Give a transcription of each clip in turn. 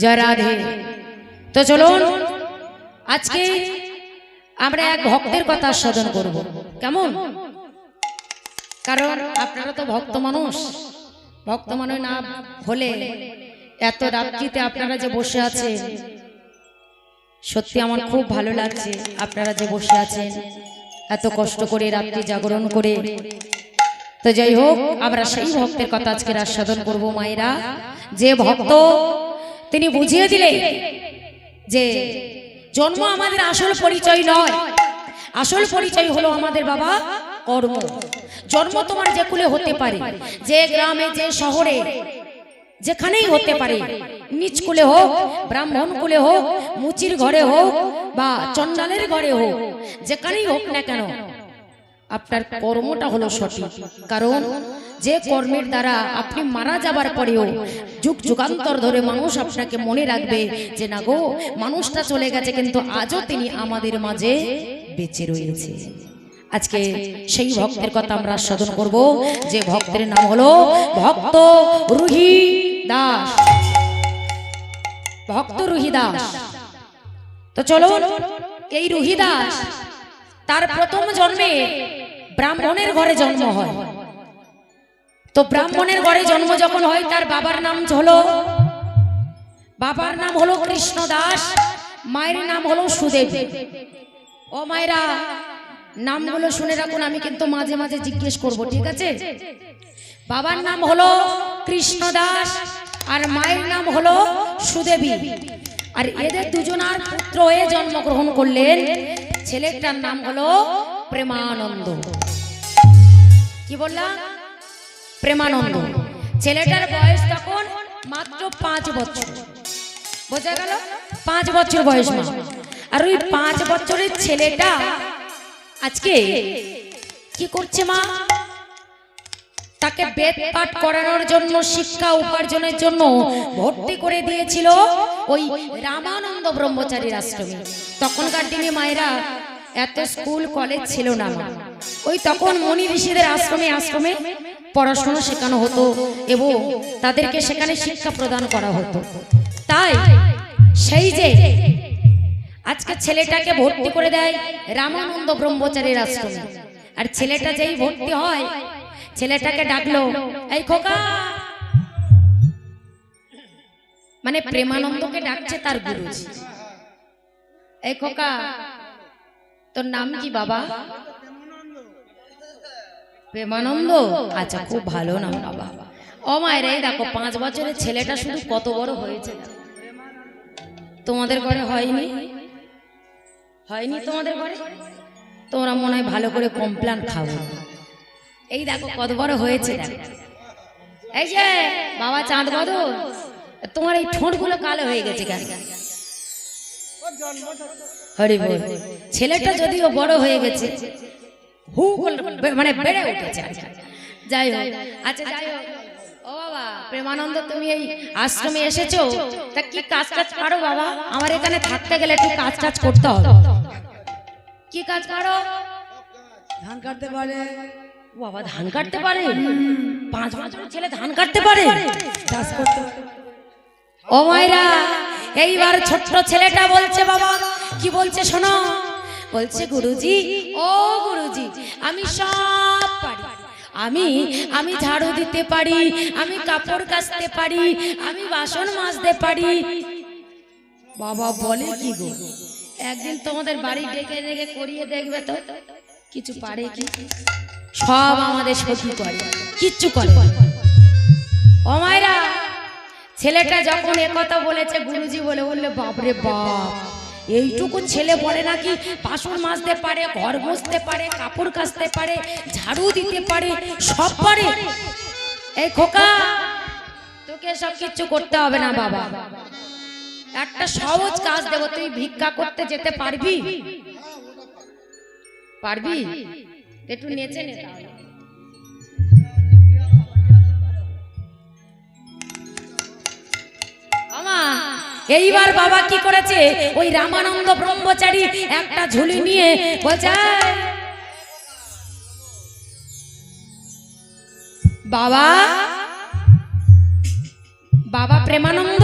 জয় রাধে। তো চলুন আজকে আমরা এক ভক্তের কথা আস্বাদন করব, কেমন? কারণ আপনারা তো ভক্ত মানুষ না হলে এত রাত্রিতে আপনারা যে বসে আছেন, সত্যি আমার খুব ভালো লাগছে। আপনারা যে বসে আছেন এত কষ্ট করে রাত্রি জাগরণ করে, তো যাই হোক আমরা সেই ভক্তের কথা আজকে আস্বাদন করব। মায়েরা, যে ভক্ত তিনি বুঝিয়ে দিলেন যে জন্ম আমাদের আসল পরিচয় নয়, আসল পরিচয় হলো আমাদের বাবা কর্ম। জন্ম তোমার যে কুলে হতে পারে, যে গ্রামে, যে শহরে, যেখানেই হতে পারে, নিচ কুলে হোক, ব্রাহ্মণ কুলে হোক, মুচির ঘরে হোক বা চন্ডালের ঘরে হোক, যেখানেই হোক না কেন আপনার কর্মটা হলো সঠিক। কারণ যে কর্মের দ্বারা আপনি মারা যাবার পরেও যুগ যুগান্তর ধরে মানুষ আপনাকে মনে রাখবে যে না গো, মানুষটা চলে গেছে কিন্তু আজও তিনি আমাদের মাঝে বেঁচে রয়েছে। আজকে সেই ভক্তের কথা আমরা আস্বাদন করব, যে ভক্তের নাম হলো ভক্ত রুহি দাস। ভক্ত রুহি দাস। তো চলুন, এই রুহি দাস তার প্রথম জন্মে ব্রাহ্মণের ঘরে জন্ম হয়। তো ব্রাহ্মণের ঘরে জন্ম যখন হয়, তার বাবার নাম হলো কৃষ্ণ দাস, মায়ের নাম হলো সুদেবী। ও মায়েরা, নামগুলো শুনে রাখুন, আমি কিন্তু মাঝে মাঝে জিজ্ঞেস করব, ঠিক আছে? বাবার নাম হলো কৃষ্ণ দাস আর মায়ের নাম হলো সুদেবী। আর এদের দুজনার পুত্র হয়ে জন্মগ্রহণ করলেন। ছেলেটার নাম হলো প্রেমানন্দ। কি বললাম? প্রেমানন্দ। ছেলেটার বয়স তখন মাত্র 5 বছর। বোঝা গেল? 5 বছর বয়স। আর ওই 5 বছরের ছেলেটা আজকে কি করছে? মা তাকে বেদ পাঠ করানোর জন্য, শিক্ষা উপার্জনের জন্য ভর্তি করে দিয়েছিল ওই রামানন্দ ব্রহ্মচারীর আশ্রমে। তখনকার দিনে মায়েরা এত স্কুল কলেজ ছিল না, ওই তখন মনি ঋষিদের আশ্রমে পড়াশোনা শেখানো হতো এবং তাদেরকে সেখানে শিক্ষা প্রদান করা হতো। তাই সেই যে আজকে ছেলেটাকে ভর্তি করে দেয় রামানন্দ ব্রহ্মচারীর আশ্রমে, আর ছেলেটা যেই ভর্তি হয়, ছেলেটাকে ডাকলো, এই খোকা। মানে প্রেমানন্দকে ডাকছে তার গুরুজি। এই খোকা, তোর নাম কি বাবা? প্রেমানন্দ। আচ্ছা, খুব ভালো নাম বাবা। ও মায়ের, এই দেখো 5 বছরের ছেলেটা শুধু কত বড় হয়েছে। তোমাদের ঘরে হয়নি? তোমাদের ঘরে? তোমরা মনে হয় ভালো করে কমপ্লেন খাবো। এই দেখো কত বড় হয়েছে। এই যে বাবা চাঁদ বদল, তোমার এই ঠোঁটগুলো কালো হয়ে গেছে কেন? হরি বল। ছেলেটা যদিও বড় হয়ে গেছে, মানে বেড়ে উঠেছে। যাই হোক, আচ্ছা যাই হোক। ও বাবা প্রেমানন্দ, তুমি এই আশ্রমে এসেছো, তা কি কাজ পারো বাবা? আমার এখানে থাকতে গেলে একটু কাজ করতে হবে। কি কাজ পারো? ধান কাটতে পারে। বাবা ধান কাটতে পারে? 5 বছরের ছেলে ধান কাটতে পারে? চাষ করতে পারে। ও মায়েরা, এইবার ছোট্ট ছেলেটা বলছে, বাবা কি বলছে শোনো। বলছে, গুরুজি, ও গুরুজি, আমি সব পারি। আমি ঝাড়ু দিতে পারি, আমি কাপড় কাচতে পারি, আমি বাসন মাজতে পারি। বাবা বলে কি গো, একদিন তোমাদের বাড়ি ডেকে করিয়ে দেখবে তো কিছু পারে কি? সব আমাদের সখী করে, কিচ্ছু করে। ও মায়েরা, ছেলেটা যখন একথা বলেছে, গুরুজি বললে, বাপরে বাপ, এইটুকু ছেলে বলে নাকি বাসন মাজতে পারে, ঘর মুছতে পারে, কাপড় কাচতে পারে, ঝাড়ু দিতে পারে, সব পারে। এই খোকা, তোকে সব কিচ্ছু করতে হবে না বাবা, একটা সহজ কাজ দেব, তুই ভিক্ষা করতে যেতে পারবি? পারবি? একটু নেচে নে। এইবার বাবা কি করেছে, ওই রামানন্দ ব্রহ্মচারী একটা ঝুলি নিয়ে বলছে, বাবা, বাবা প্রেমানন্দ,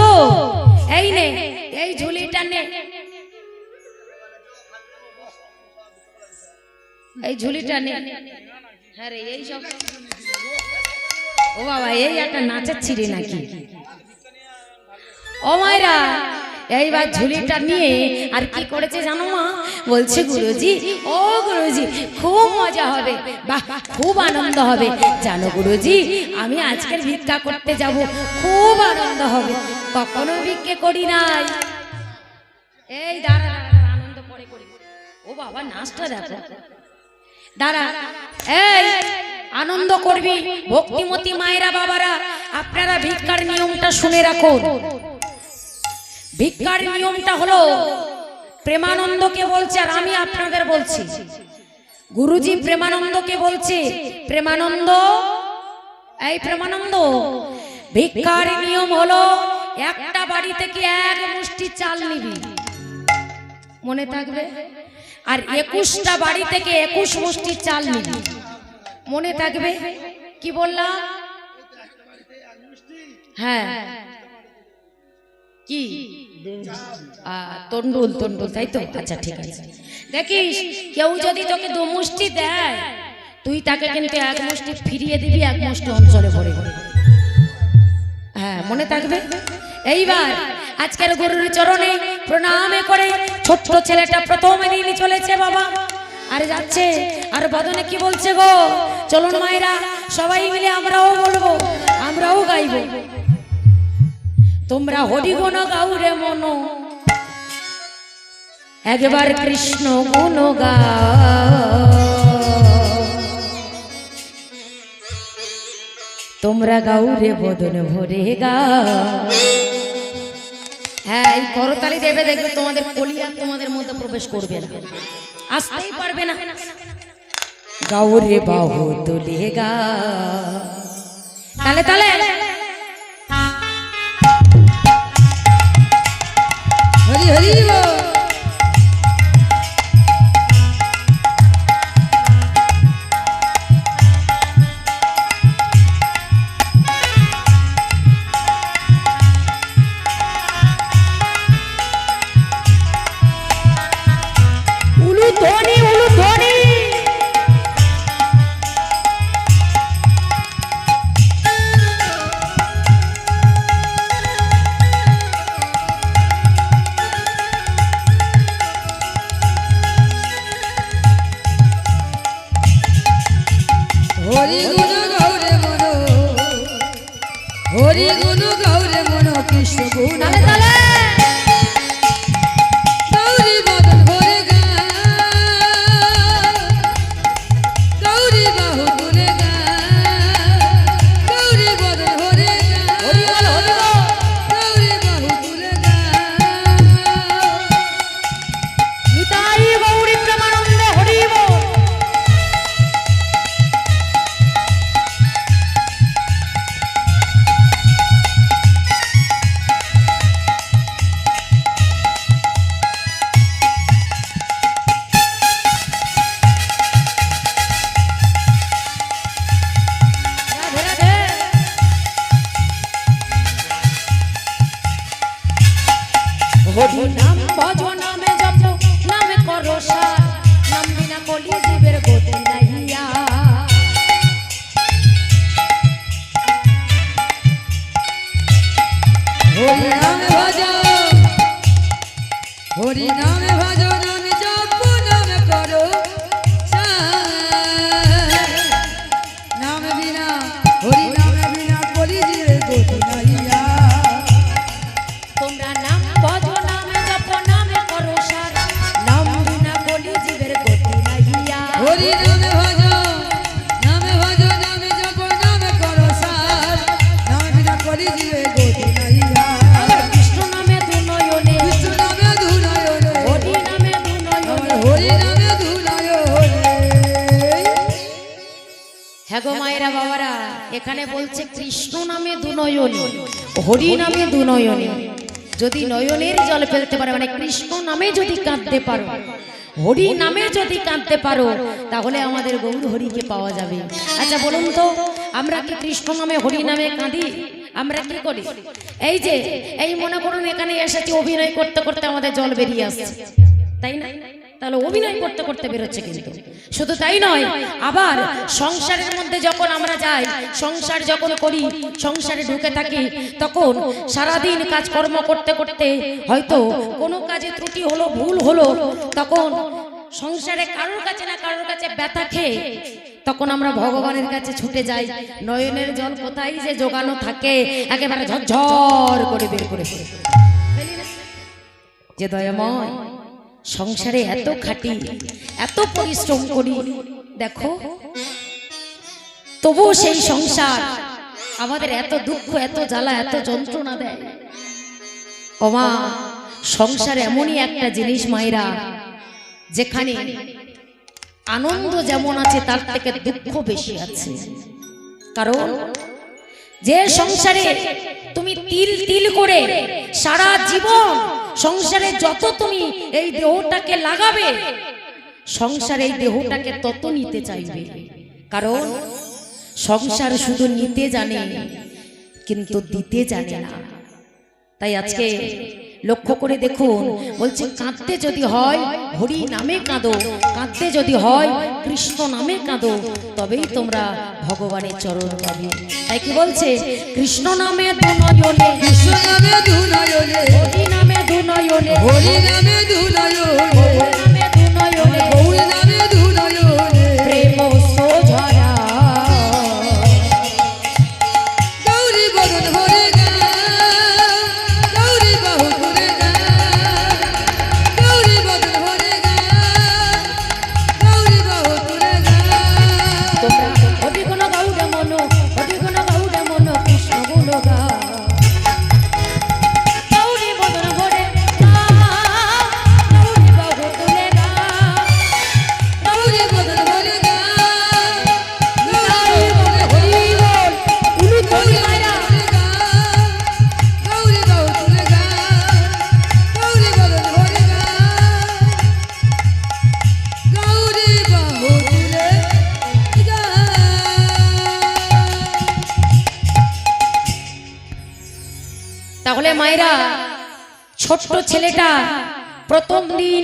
এই নে, এই ঝুলিটা নে, এই ঝুলিটা নে। হ্যাঁ রে, এই সব ও বাবা, এই একটা নাচের ছিঁড়ি নাকি? ও মায়েরা, এইবার ঝুলিটা নিয়ে আর কি করেছে জানো মা? বলছে গুরুজি, ও গুরুজি খুব মজা হবে, বাহ খুব আনন্দ হবে, জানো গুরুজি আমি আজকের ভিক্ষা করতে যাব, খুব আনন্দ হবে, কখনো ভিক্ষে করি নাই। এই দাঁড়া দাঁড়া, আনন্দ পরে করি। ও বাবা নাচটা দেখো, দাঁড়া। এই আনন্দ করবি ভক্তিমতী মায়েরা বাবারা, আপনারা ভিক্ষার নিয়মটা শুনে রাখুন। ভিক্ষার নিয়মটা হলো, প্রেমানন্দকে বলছে আর আমি আপনাদের বলছি, গুরুজি প্রেমানন্দকে বলছে, প্রেমানন্দ, এই প্রেমানন্দ, ভিক্ষার নিয়ম হলো একটা বাড়ি থেকে এক মুষ্টি চাল নিবি, মনে থাকবে, আর 21টা বাড়ি থেকে 21 মুষ্টি চাল নিবি, মনে থাকবে। কি বললাম? হ্যাঁ কি তন্ডুল, তন্ডুল, তাই তো? আচ্ছা ঠিক আছে। দেখিস কেউ যদি তোকে 2 মুষ্টি দেয়, তুই তাকে কিন্তু 1 মুষ্টি ফিরিয়ে দিবি, 1 মুষ্টি অঞ্চলে ভরে ভরে। হ্যাঁ মনে থাকবে। এইবার আজকের গুরুর চরণে প্রণামে করে ছোট্ট ছেলেটা প্রথমে নিয়ে চলেছে বাবা, আর যাচ্ছে, আর বদনে কি বলছে গো, চলুন মায়েরা সবাই মিলে আমরাও বলবো, আমরাও গাইব, তোমরা হরিগুণ গাও রে মন, একবার কৃষ্ণ গুণ গাও, তোমরা গাও রে বদন ভরে গাও। হ্যাঁ এই করতালি দেবে, দেখবে তোমাদের কলিয়া তোমাদের মধ্যে প্রবেশ করবে না, আসতেই পারবে না। গাও রে বাহু তুলে গাও, তালে তালে হরি হরি বল। উলুধ্বনি, উলুধ্বনি। হরি গুণ গৌরে মন, হরি গুণ গৌরে মন, কৃষ্ণ গুণ তালে গৌরী বদন ভরে গা, গৌরী বাহু তুলে গা, গৌরী বদন ভরে গা, গৌরী বাহু তুলে গা। নিতাই গৌরী প্রেমানন্দ হরি বল। হরি নাম ভজ নামে জপ নামে করো সার, নাম বিনা কলি জীবের গতি নাইয়া। হরি নামে ভজ, হরি নামে ভজ, নামে জপ নামে করো সার, নাম বিনা, হরি নামে বিনা কলি জীবের গতি নাইয়া। তোমরা নাম ভজ নামে জপ নামে করো সার, নাম বিনা কলি জীবের গতি নাইয়া। হরি নামে ভজ, নামে ভজ, নামে জপ নামে করো সার, নাম বিনা কলি জীবের গতি নাইয়া। আমার কৃষ্ণ নামে দু নয়নে, কৃষ্ণ নামে ধুনায়নে, হরি নামে দু নয়নে। হরি নামে ধুনায়নে। হ্যাঁ গো মায়েরা বাবারা, এখানে বলছে কৃষ্ণ নামে দু নয়নে, হরি নামে দু নয়নে। যদি নয়নের জল ফেলতে পারো, মানে কৃষ্ণ নামে যদি কাঁদতে পারো, হরি নামে যদি কাঁদতে পারো, তাহলে আমাদের গৌর হরিকে পাওয়া যাবে। আচ্ছা বলুন তো, আমরা কি কৃষ্ণ নামে হরি নামে কাঁদি? আমরা কি করি, এই যে এই মনে করুন এখানে এসেছি অভিনয় করতে করতে আমাদের জল বেরিয়ে আসছে, তাই না? তাহলে অভিনয় করতে করতে বেরোচ্ছে। কিন্তু শুধু তাই নয়, আবার সংসারের মধ্যে যখন আমরা যাই, সংসার যখন করি, সংসারে ঢুকে থাকি, তখন সারাদিন কাজকর্ম করতে করতে হয়তো কোনো কাজে ত্রুটি হলো, ভুল হলো, তখন সংসারে কারোর কাছে না কারোর কাছে ব্যথা খেয়ে তখন আমরা ভগবানের কাছে ছুটে যাই। নয়নের জল কোথায় যে জোগানো থাকে, একেবারে ঝরঝর করে বের করে ফেলি না? যে দয়াময়, সংসারে এত খাটি, এত পরিশ্রম করি, দেখো তবুও সেই সংসার আমাদের এত দুঃখ, এত জ্বালা, এত যন্ত্রণা দেয়। ওমা, সংসার এমনই একটা জিনিস মায়েরা, যেখানে আনন্দ যেমন আছে তার থেকে দুঃখ বেশি আছে। কারণ যে সংসারে তুমি তিল তিল করে সারা জীবন সংসারে যত তুমি এই দেহটাকে লাগাবে, সংসার এই দেহটাকে তত নিতে চাইবে। কারণ সংসার শুধু নিতে জানে কিন্তু দিতে জানে না। তাই আজকে লক্ষ্য করে দেখুন, বলছে কাঁদতে যদি হয় হরি নামে কাঁদো, কাঁদতে যদি হয় কৃষ্ণ নামে কাঁদো, তবেই তোমরা ভগবানের চরণ পাবে। তাই কি বলছে, কৃষ্ণ নামে দুনয়নে, কৃষ্ণ নামে দুনয়নে, হরি নামে দুনয়নে, হরি নামে দুনয়নে, গৌর নামে দুনয়নে, গৌর নামে দুনয়নে, প্রেম সোঝরা গৌরী বদন ভরে গা, গৌরী বাহু ধরে গা, গৌরী বদন ভরে গা, গৌরী বাহু ধরে গা। তোমরা হরি গুণ গাউড়ে মন, হরি গুণ গাউড়ে মন, কৃষ্ণ গুণ গা, গৌরী বদন ভরে গা, গৌরী বাহু তুলে গা, গৌরী বদন ভরে গা, গৌরী বদন হরি বল, উলু তুলি মায়া, গৌরী বাহু তুলে গা, গৌরী বদন ভরে গা, গৌরী বাহু তুলে গা। তাহলে মায়েরা, ছোট্ট ছেলেটা প্রথম দিন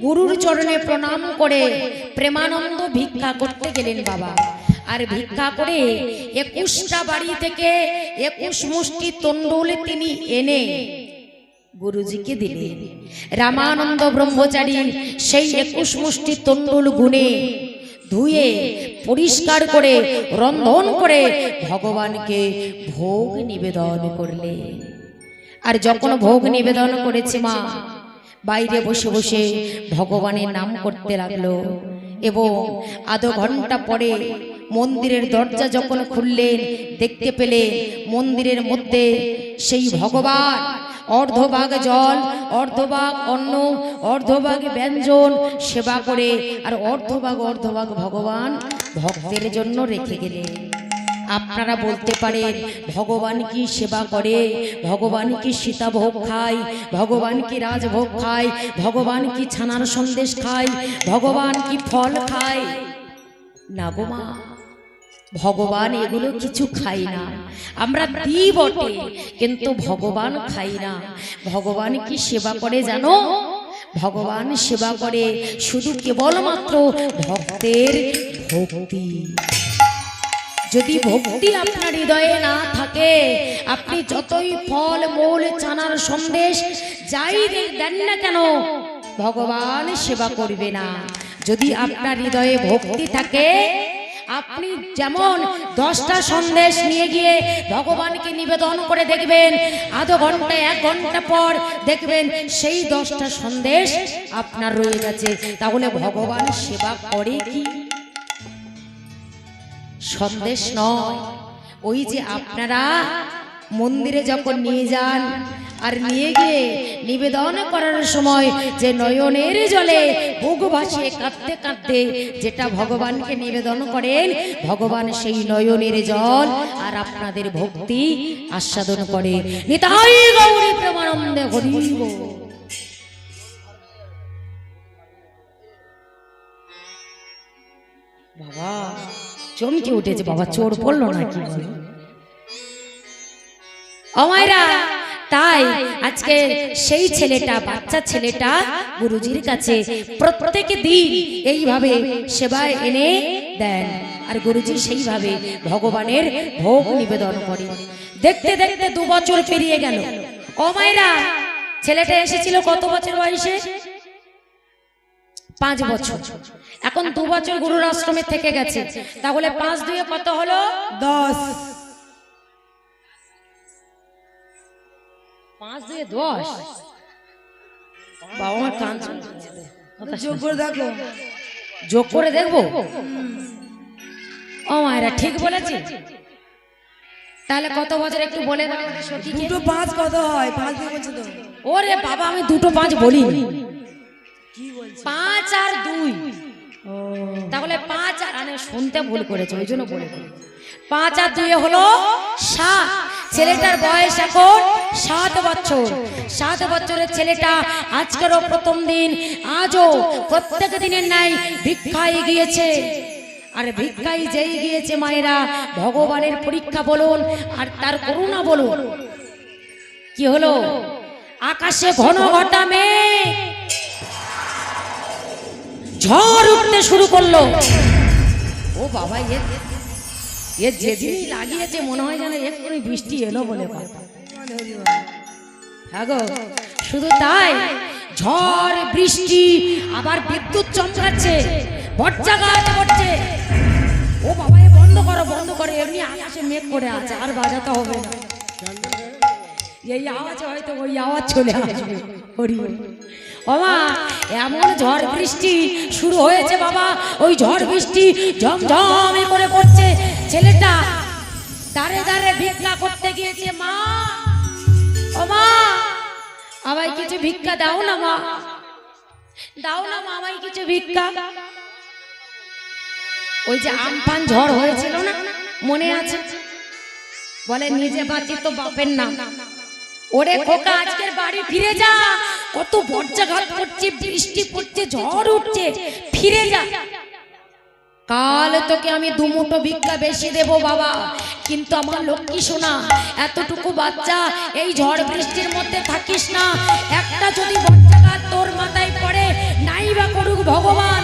গুরুর চরণে প্রণাম করে প্রেমানন্দ ভিক্ষা করতে গেলেন বাবা। আর ভিক্ষা করে 21টা বাড়ি থেকে 21 মুষ্টি তন্ডুল তিনি এনে গুরুজিকে দিলেন। রামানন্দ ব্রহ্মচারী সেই 21 মুষ্টি তন্ডুল গুনে ধুয়ে পরিষ্কার করে রন্ধন করে ভগবানকে ভোগ নিবেদন করলেন। আর যখন ভোগ নিবেদন করেছে মা, বাইরে বসে বসে ভগবানের নাম করতে লাগলো। এবং আধা ঘন্টা পরে মন্দিরের দরজা যখন খুললেন, দেখতে পেলে মন্দিরের মধ্যে সেই ভগবান অর্ধভাগ জল, অর্ধভাগ অন্ন, অর্ধভাগ ব্যঞ্জন সেবা করে, আর অর্ধভাগ ভগবান ভক্তের জন্য রেখে গেলেন। আপনারা বলতে পারেন, ভগবান কি সেবা করে, ভগবান কি সীতাভোগ খায়, ভগবান কি রাজভোগ খায়, ভগবান কি ছানার সন্দেশ খায়, ভগবান কি ফল খায়? না গো মা, ভগবান এগুলো কিছু খাই না। আমরা দিই বটে, কিন্তু ভগবান খাই না। ভগবান কি সেবা করে জানো? ভগবান সেবা করে শুধু কেবলমাত্র ভক্তের ভক্তি। যদি ভক্তি আপনার হৃদয়ে না থাকে, আপনি যতই ফল মূল চানার সন্দেশ যাই দেন না কেন, ভগবান সেবা করবে না। যদি আপনার হৃদয়ে ভক্তি থাকে, আপনি যেমন 10টা সন্দেশ নিয়ে গিয়ে ভগবানকে নিবেদন করে দেখবেন, আধা ঘন্টা 1 ঘন্টা পর দেখবেন সেই 10টা সন্দেশ আপনার রয়ে গেছে। তাহলে ভগবান সেবা করে কি? সন্দেশ নয়, ওই যে আপনারা মন্দিরে যখন নিয়ে যান আর নিয়ে গিয়ে নিবেদন করার সময় যে নয়নের জলে বুক ভাসিয়ে কাঁদতে কাঁদতে যেটা ভগবানকে নিবেদন করেন, ভগবান সেই নয়নের জল আর আপনাদের ভক্তি আস্বাদন করে। নিতাই গৌরী প্রেমানন্দে হরি বল। বাবা চমকে উঠেছে, বাবা চোর পড়লো নাকি? অমায়রা তাই আজকে সেই ছেলেটা বাচ্চা ছেলেটা গুরুজির কাছে প্রত্যেক দিন এইভাবে সেবায় এনে দেন আর গুরুজি সেইভাবে ভগবানের ভোগ নিবেদন করে। দেখতে দেখতে 2 বছর পেরিয়ে গেল। অমায়রা ছেলেটা এসেছিল কত বছর বয়সে? 5 বছর। এখন 2 বছর গুরুর আশ্রমে থেকে গেছে, তাহলে 5 2 কত হলো? 10। 5 2 10। বাবা আমার কান যোগ করে দেখো। যোগ করে দেখবো। ও মায়েরা ঠিক বলেছে। তাহলে কত বছর একটু বলে দাও সখীকে। 2 5 কত হয়? 5 দিয়ে বলছো তো। ওরে বাবা আমি 2 5 বলিনি, কি বলছো? 5 আর 2। ও তাহলে 5 আর মানে শুনতে ভুল করেছে ওই জন্য বলে 5 আর 2 হলো 7। ছেলেটার বয়স এখন 7 বছর। 7 বছরের ছেলেটা আজকেরও প্রথম দিন, আজও প্রত্যেক দিনের ন্যায় ভিক্ষায় গিয়েছে। আর ভিক্ষায় যেই গিয়েছে মায়েরা, ভগবানের পরীক্ষা বলুন আর তার করুণা বলুন, কি হলো? আকাশে ঘন ঘটা মেঘ, ঝড় উঠতে শুরু করলো। ও বাবা এ যেদিন লাগিয়েছে মনে হয় যেন এক্ষুনি বৃষ্টি এলো বলে কথা। হ্যাঁ গো, শুধু তাই ঝড় বৃষ্টি আবার বিদ্যুৎ চমকাচ্ছে, বজ্রাঘাত করছে। ও বাবা এ বন্ধ করো বন্ধ করো, এমনি আকাশে মেঘ করে আছে, আর বাজাতে হবে না। এই আওয়াজ হয়তো ওই আওয়াজ চলে আসবে। হরি হরি। বাবা এমন ঝড় বৃষ্টি শুরু হয়েছে বাবা, ওই ঝড় বৃষ্টি ঝমঝমে করে পড়ছে। ছেলেটা দাঁড়ে দাঁড়ে ভিক্ষা করতে গিয়েছে। মা, ও মা আমায় কিছু ভিক্ষা দাও না মা, দাও না মা আমায় কিছু ভিক্ষা। ওই যে আমফান ঝড় হয়েছিল না, মনে আছে? বলে নিজে বাঁচি তো বাপের নাম। ওরে খোকা আজকের বাড়ি ফিরে যা, কত বজ্রাঘাত করছে, বৃষ্টি পড়ছে, ঝড় উঠছে, ফিরে যা। কাল তোকে আমি 2 মুঠো ভিক্ষা বেশি দেব বাবা, কিন্তু আমার লক্ষ্মী সোনা এতটুকু বাচ্চা এই ঝড় বৃষ্টির মধ্যে থাকিস না। একটা যদি বজ্রাঘাত তোর মাথায় পড়ে, নাই বা করুক ভগবান,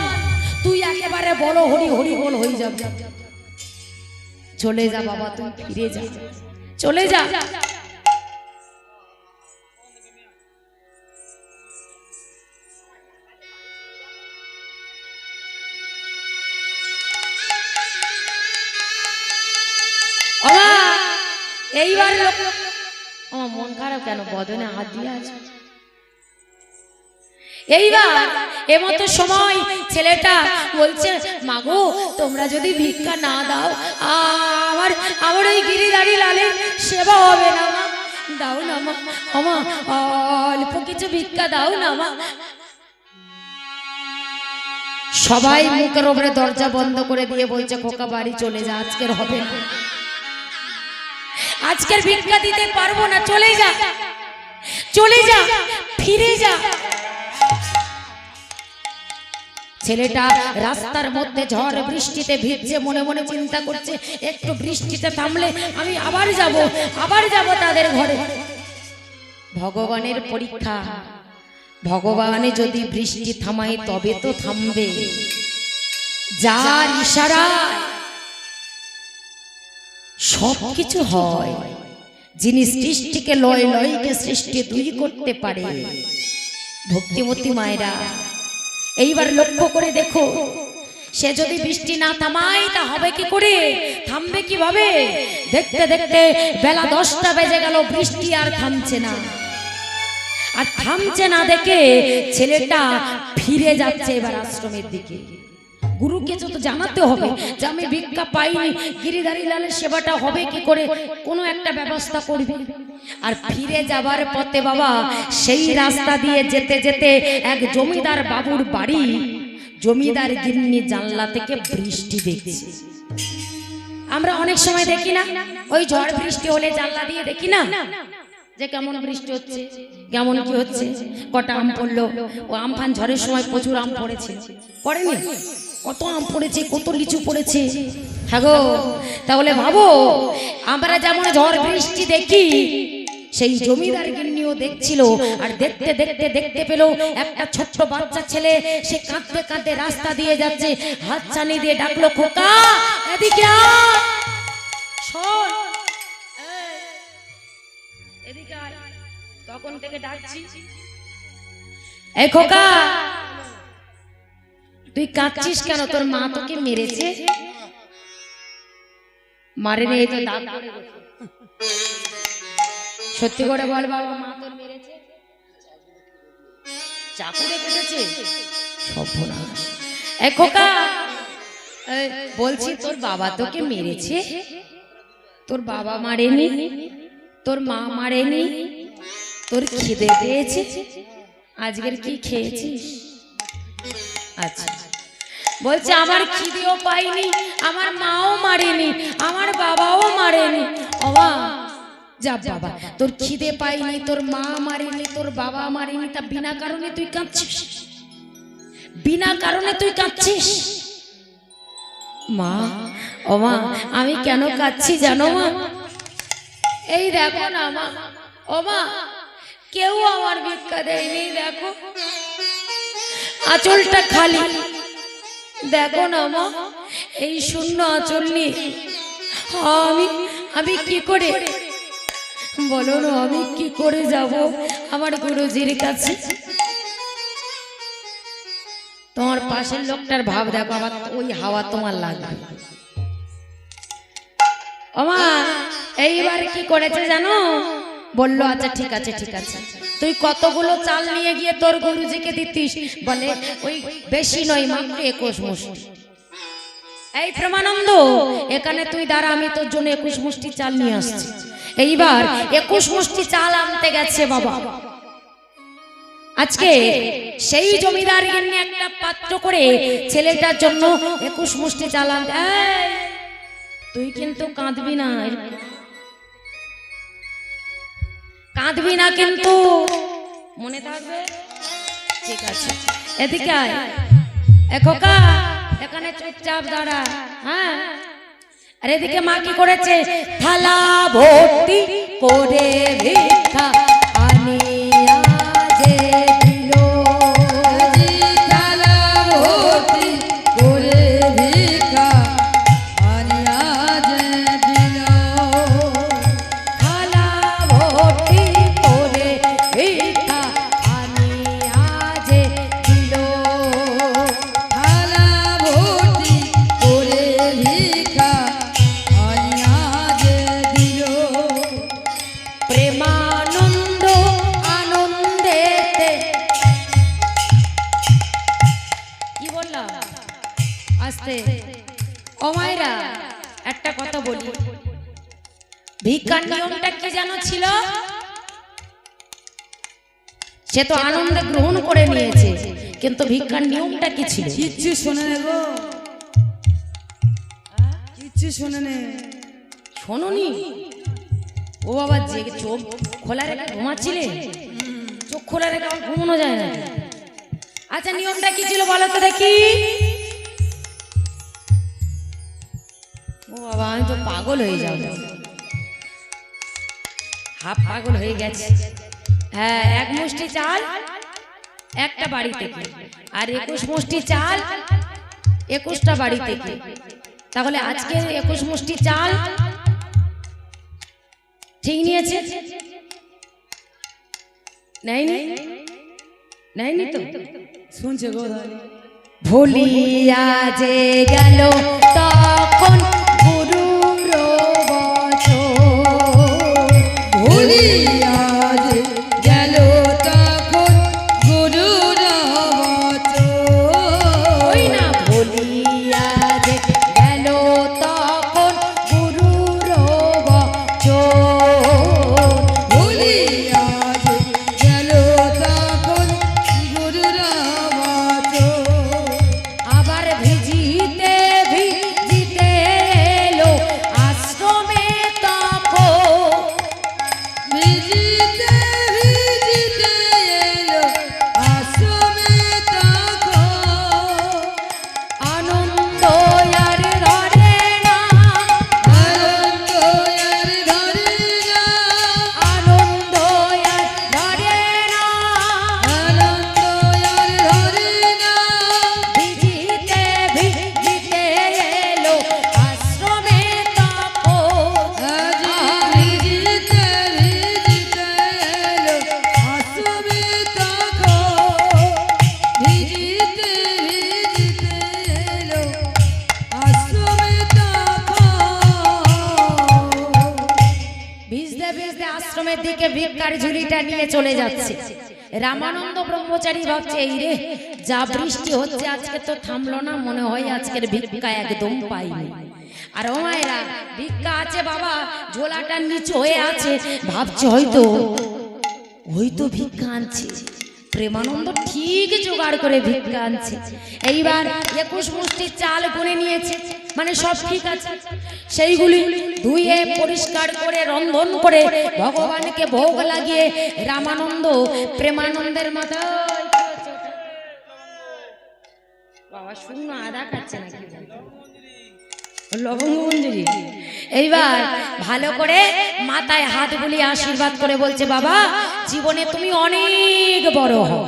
তুই একেবারে বড় হরি হরি বল হয়ে যাবে। চলে যা বাবা, তুই ফিরে যা, চলে যা। এইবার আমার মন খারাপ কেন? বদনে হাত দিয়ে আছে। এইবার এমতো সময় ছেলেটা বলছে, মাগো তোমরা যদি ভিক্ষা না দাও আমার ওই গিরিধারী লালের সেবা হবে না মা, দাও না মা, আমা অল্প কিছু ভিক্ষা দাও না মা। সবাই মুখের উপরে দরজা বন্ধ করে দিয়ে বলছে, খোকা বাড়ি চলে যা, আজকের হবে না, আজকের ভিক্ষা দিতে পারবো না, চলে যা, চলে যা, ফিরে যা। ছেলেটা রাস্তার মধ্যে ঝড় বৃষ্টিতে ভিজছে, মনে মনে চিন্তা করছে, একটু বৃষ্টিতে থামলে আমি আবার যাব তাদের ঘরে। ভগবানের পরীক্ষা, ভগবানে যদি বৃষ্টি থামায় তবে তো থামবে। যার ইশারা সবকিছু হয়, যিনি সৃষ্টিকে লয় লয়কে সৃষ্টি 2 করতে পারে। ভক্তিমতী মায়েরা এইবার লক্ষ্য করে দেখো, সে যদি বৃষ্টি না থামায় তা হবে কি করে, থামবে কিভাবে? দেখতে দেখতে বেলা 10টা বেজে গেল, বৃষ্টি আর থামছে না। আর থামছে না দেখে ছেলেটা ফিরে যাচ্ছে এবার আশ্রমের দিকে। গুরুকে যত জানাতে হবে যে আমি ভিক্ষা পাইনি, গিরিধারী লালের সেবাটা হবে কি করে, কোনো একটা ব্যবস্থা করবে। আর ফিরে যাবার পথে বাবা সেই রাস্তা দিয়ে যেতে যেতে এক জমিদার বাবুর বাড়ি, জমিদার গিন্নি জানলা থেকে বৃষ্টি দেখছে। আমরা অনেক সময় দেখি না, ওই ঝড় বৃষ্টি হলে জানলা দিয়ে দেখি না যে কেমন বৃষ্টি হচ্ছে, কেমন কি হচ্ছে, কটা আম পড়লো। ও আমফান ঝড়ের সময় প্রচুর আম পড়েছে, পড়েনি? কত আম পড়েছে, কত লিচু পড়েছে। হ্যাঁ গো, তাহলে ভাবো আমরা যেমন ঝড় বৃষ্টি দেখি, সেই জমিদার গিন্নিও দেখছিল, আর দেখতে দেখতে দেখতে পেল একটা ছোট্ট বাচ্চা ছেলে, সে কাঁদতে কাঁদতে রাস্তা দিয়ে যাচ্ছে, হাত ছানি দিয়ে ডাকলো, খোকা এদিকে আয়, শোন, এদিকে আয়। তখন থেকে ডাকছি, এই খোকা তুই কাঁদছিস কেন? তোর মা তোকে মেরেছে? মারেনি, এই তো দাঁত পড়ে গেছে। সত্যি করে বল বাবা, মা তোর মেরেছে? চাকু রেখেছে? সর্বনাশ। এই খোকা বলছি, তোর বাবা তোকে মেরেছে? তোর বাবা মারেনি, তোর মা মারেনি, তোর খিদে পেয়েছে? আজকের কি খেয়েছিস? আচ্ছা, বলছে আমার খিদেও পাইনি, আমার মাও মারেনি, আমার বাবাও মারেনি। ওমা যা বাবা, তোর খিদে পাইনি, তোর মা মারেনি, তোর বাবা মারেনি, তা বিনা কারণে তুই কাঁদছিস? বিনা কারণে তুই কাঁদছিস? মা, ও মা, আমি কেন কাঁদছি জানো মা? এই দেখো না মা, ও মা, কেউ আমার ভিক্ষা দেয়নি, দেখো আঁচলটা খালি, দেখো না মা, এই শূন্য আঁচল নিয়ে আমি কি করে, বলো না, আমি কি করে যাব আমার গুরুজির কাছে? তোমার পাশের লোকটার ভাব দেখো, আবার ওই হাওয়া তোমার লাগবে। ওমা এইবার কি করেছে জানো? বললো আচ্ছা ঠিক আছে ঠিক আছে, তুই কতগুলো চাল নিয়ে গিয়ে তোর গুরুজিকে দিতিস? বলে ওই বেশি নয়, মাত্র 21 মুষ্টি। এই প্রমানন্দ, এখানে তুই দাঁড়া, আমি তোর জন্য 21 মুষ্টি চাল নিয়ে আসছি। এইবার 21 মুষ্টি চাল আনতে গেছে বাবা। আজকে সেই জমিদার গিন্নি একটা পাত্র করে ছেলেটার জন্য 21 মুষ্টি চাল আনতে। তুই কিন্তু কাঁদবি না, কাঁদবি না কিন্তু, মনে থাকবে? ঠিক আছে, এদিকে আয়। খোকা এখানে চুপচাপ দাঁড়া, হ্যাঁ? আর এদিকে মা কি করেছে? থালা ভর্তি করে ভিক্ষা আনিয়া যে দিল, থালা ভর্তি করে ভিক্ষা আনিয়া যে দিল, থালা ভর্তি করে ভিক্ষা আনিয়া যে দিল, থালা ভর্তি করে ভিক্ষা আনিয়া যে দিল। প্রেমানন্দ আনন্দেতে, কি বললাম? আস্তে। ও মায়েরা, একটা কথা বলি, ভিক্ষার নিয়মটা কি জানো ছিল? সে তো আনন্দে গ্রহণ করে নিয়েছে, কিন্তু ভিক্ষার নিয়মটা কি ছিল? কিচ্ছু শোনে নে গো, কিচ্ছু শোনে নে। শোনোনি? ও বাবা, যে চোখ খোলা রেখে ঘুমাচ্ছিলে, চোখ খোলা রেখে আমার ঘুমানো যায় না। আচ্ছা, নিয়মটা কি ছিল বলো তো দেখি? ও বাবা, আমি তো পাগল হয়ে যাব, হাফ পাগল হয়ে গেছে। হ্যাঁ, 1 মুষ্টি চাল একটা বাড়ি থেকে, আর 21 মুষ্টি চাল 21টা বাড়ি থেকে। তাহলে আজকে 21 মুষ্টি চাল ঠিক নিয়েছে? নেয়নি তো? শুনছে গো? ভুলিয়া যে গেল তখন গুরুর বচন, ভুলিয়া যে গেল তখন গুরুর বচন, ওই না, ভুলিয়া যে গেল তখন গুরুর বচন, ভুলিয়া যে গেল তখন গুরুর বচন। আবার ভিজিতে ভিজিতে ভিক্ষার ঝুলিটা নিয়ে চলে যাচ্ছে। রামানন্দ ব্রহ্মচারী ভাবছে, এই রে যা বৃষ্টি হচ্ছে আজকে তো থামলো না, মনে হয় আজকের ভিক্ষা একদম পাইনি। আর ও মায়েরা, ভিক্ষা আছে বাবা, ঝোলাটা নিচু হয়ে আছে, ভাবছে হয়তো ভিক্ষা আনছে। প্রেমানন্দ ঠিক জোগাড় করে ভিক্ষা আনছে। এইবার 21 মুষ্টি চাল গুনে নিয়েছে, মানে সব ঠিক আছে। সেইগুলি ধুয়ে পরিষ্কার করে রন্ধন করে ভগবানকে ভোগ লাগিয়ে রামানন্দ প্রেমানন্দের মাথায়, বাবা শুনো আদা খাচ্ছে নাকি লবঙ্গ মঞ্জুরি, এইবার ভালো করে মাথায় হাত বুলিয়ে আশীর্বাদ করে বলছে, বাবা জীবনে তুমি অনেক বড় হও।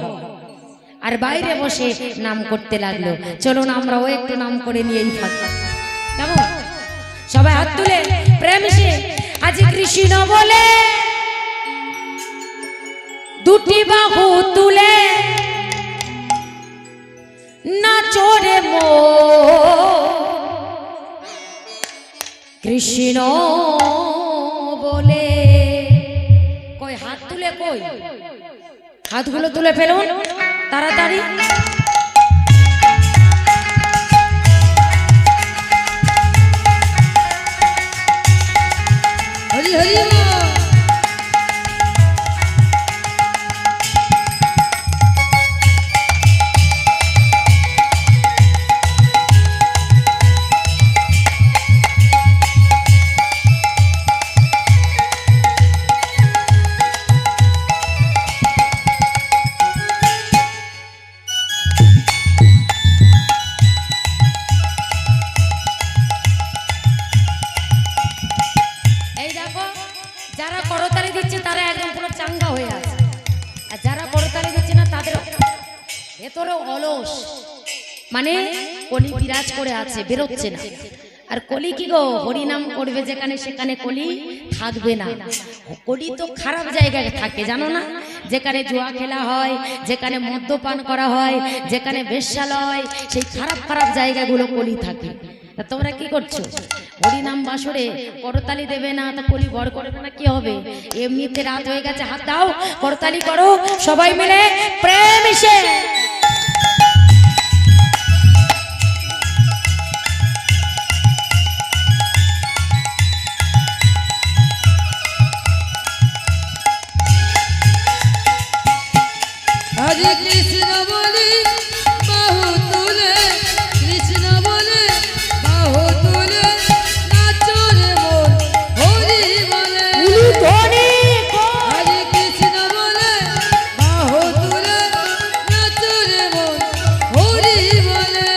আর বাইরে বসে নাম করতে লাগলো। চলুন আমরাও একটু নাম করে নিয়েই থাকি, কেমন? সবাই হাত তুলে প্রেম সে আজ কৃষ্ণ বলে দুটি বাহু তুলে নাচো রে মো কৃষ্ণ বলে। কই হাত তুলে, কই হাতগুলো তুলে ফেলুন তাড়াতাড়ি। হরি হরি যারা করতালি দিচ্ছে তারা একদম পুরো চাঙ্গা হয়ে আছে, আর যারা করতালি দিচ্ছে না তাদের ভেতরে অলস, মানে কলি বিরাজ করে আছে, বেরোচ্ছে না। আর কলি কি গো, হরিনাম করবে যেখানে সেখানে কলি থাকবে না। কলি তো খারাপ জায়গায় থাকে জানো না, যেখানে জুয়া খেলা হয়, যেখানে মদ্যপান করা হয়, যেখানে বেশ্যালয়, সেই খারাপ খারাপ জায়গাগুলো কলি থাকে। তা তোমরা কি করছো? হরিনাম বাসরে করতালি দেবে না তো কলি বড় করবে না, কি হবে? এমনিতে রাত হয়ে গেছে, হাত দাও, করতালি করো সবাই মিলে প্রেম এসে। হরে কৃষ্ণ বলি বাহু তুলে, কৃষ্ণ বলে বাহু তুলে নাচো রে মন হরি বলে। হরে কৃষ্ণ বলে বাহু তুলে নাচো রে মন হরি বলে।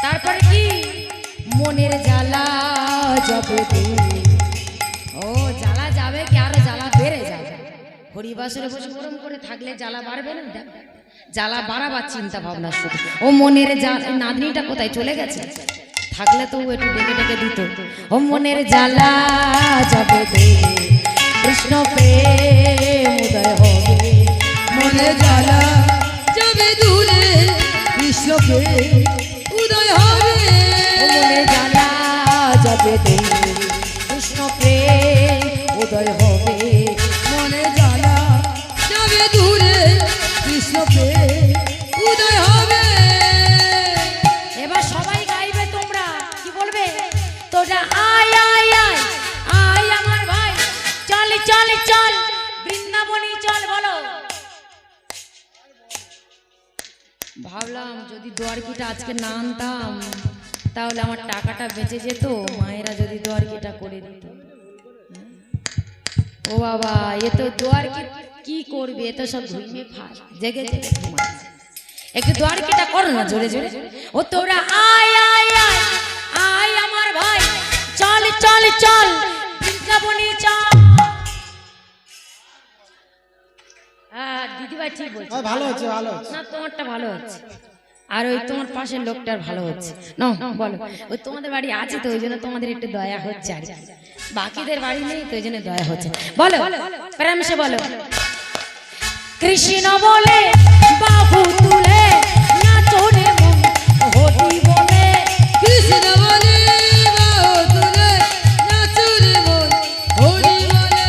তারপরে কি মনের জ্বালা যাবে, ও জ্বালা যাবে কি, আরো জ্বালা বেড়ে যাবে। হরিবাসরে বসে গরম করে থাকলে জ্বালা বাড়বে না, জ্বালা বাড়াবার চিন্তা ভাবনা শুধু। ও মনের জ্বালা, নাতনিটা কোথায় চলে গেছে? থাকলে তো একটু ডেকে ডেকে দিত। ও মনের জ্বালা যাবে কৃষ্ণ প্রেম উদয় হবে, মনে জ্বালা যাবে দূরে কৃষ্ণ প্রেম উদয় হবে। মনে জ্বালা যাবে কৃষ্ণ প্রেম উদয় হবে। মনে জ্বালা যাবে দূরে কৃষ্ণ প্রেম উদয় হবে। এবার সবাই গাইবে, তোমরা কি বলবে? তোরা আয় আয় আয় আয় আমার ভাই, চল চল চল বৃন্দাবনী চল, বলো। ভাবলাম যদি দোয়ারকিটা আজকে না আনতাম তাহলে আমার টাকাটা বেঁচে যেত, মায়েরা যদি দোয়ারকিটা করে দিত। ও বাবা, এ তো দোয়ারকি কি করবে, এ তো সব ঘুমিয়ে ফাঁস জেগে জেগে ঘুমাচ্ছে। একটু দোয়ারকিটা করো না জোরে জোরে। ও তোরা আয় আয় আয় আয় আমার ভাই, চল চল চল বৃন্দাবনী চল। হ্যাঁ দিদিভাই ঠিক বলছে, ভালো হচ্ছে ভালো হচ্ছে। না তোমারটা ভালো হচ্ছে, আর ওই তোমার পাশের লোকটার ভালো হচ্ছে। না বলো, ওই তোমাদের বাড়ি আছে তো ওই জন্য তোমাদের একটু দয়া হচ্ছে, আর কি। বাকিদের বাড়ি নেই তো ওই জন্য দয়া হচ্ছে। বলো প্রেম সে বলো। কৃষ্ণ বলে বাহু তুলে নাচো রে মন হরি বলে, কৃষ্ণ বলে বাহু তুলে নাচো রে মন হরি বলে,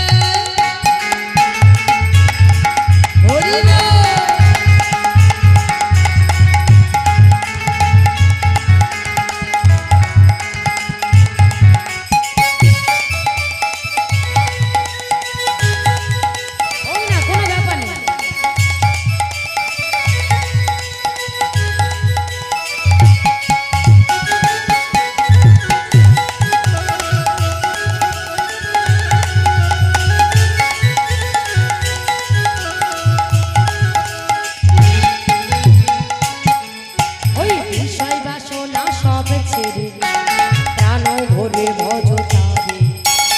হরি বল। ওই না কোনো ব্যাপার নেই। ওই বিষয় বাসনা সব ছেড়ে প্রাণ ভরে ভজ তারে,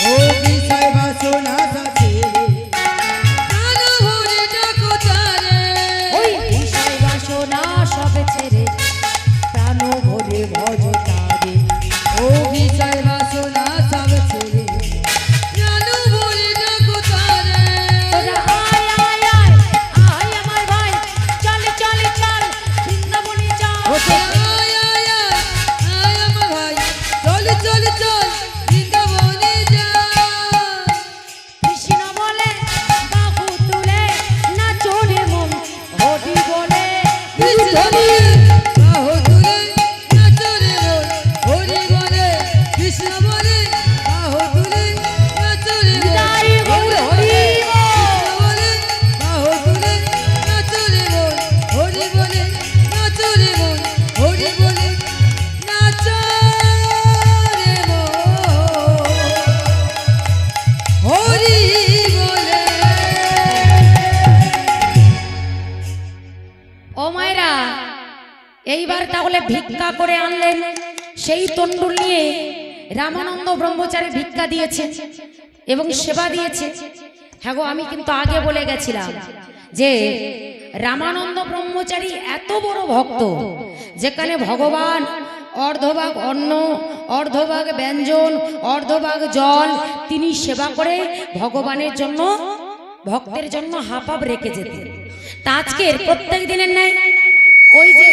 ও বিষয় বাসনা সাথে প্রাণ ভরে ডাকো তারে, ওই বিষয় বাসনা সব ছেড়ে প্রাণ ভরে ভজ তারে, ও বিষয় বাসনা সব ছেড়ে প্রাণ ভরে ডাকো তারে। তোরা আয় আয় আয় আয় আমার ভাই, চল চল চল বৃন্দাবনে ও চল। আয় আয় আয় আয় আমার ভাই, চল চল চল বৃন্দাবনে যা। কৃষ্ণ বলে বাহু তুলে নাচো রে মন হরি বলে, কৃষ্ণ বলে বাহু তুলে নাচো রে মন হরি বলে, কৃষ্ণ বলে বাহু তুলে নাচো রে মন হৃদয় গৌর হরি কৃষ্ণ বলে বাহু তুলে নাচো রে মন হরি বলে, নাচো রে মন হরি বলে, নাচো রে মন হরি বলে। ও মায়েরা, এইবার তাহলে ভিক্ষা করে আনলেন সেই তন্ডুল নিয়ে রামানন্দ ব্রহ্মচারী ভিক্ষা দিয়েছে এবং সেবা দিয়েছে। হ্যাঁ গো, আমি কিন্তু আগে বলে গেছিলাম যে রামানন্দ ব্রহ্মচারী এত বড় ভক্ত, যেখানে ভগবান অর্ধভাগ অন্ন, অর্ধভাগ ব্যঞ্জন, অর্ধভাগ জল তিনি সেবা করে ভগবানের জন্য, ভক্তের জন্য হাফ রেখে যেতেন। তা আজকের প্রত্যেক দিনের ন্যায় ওই যে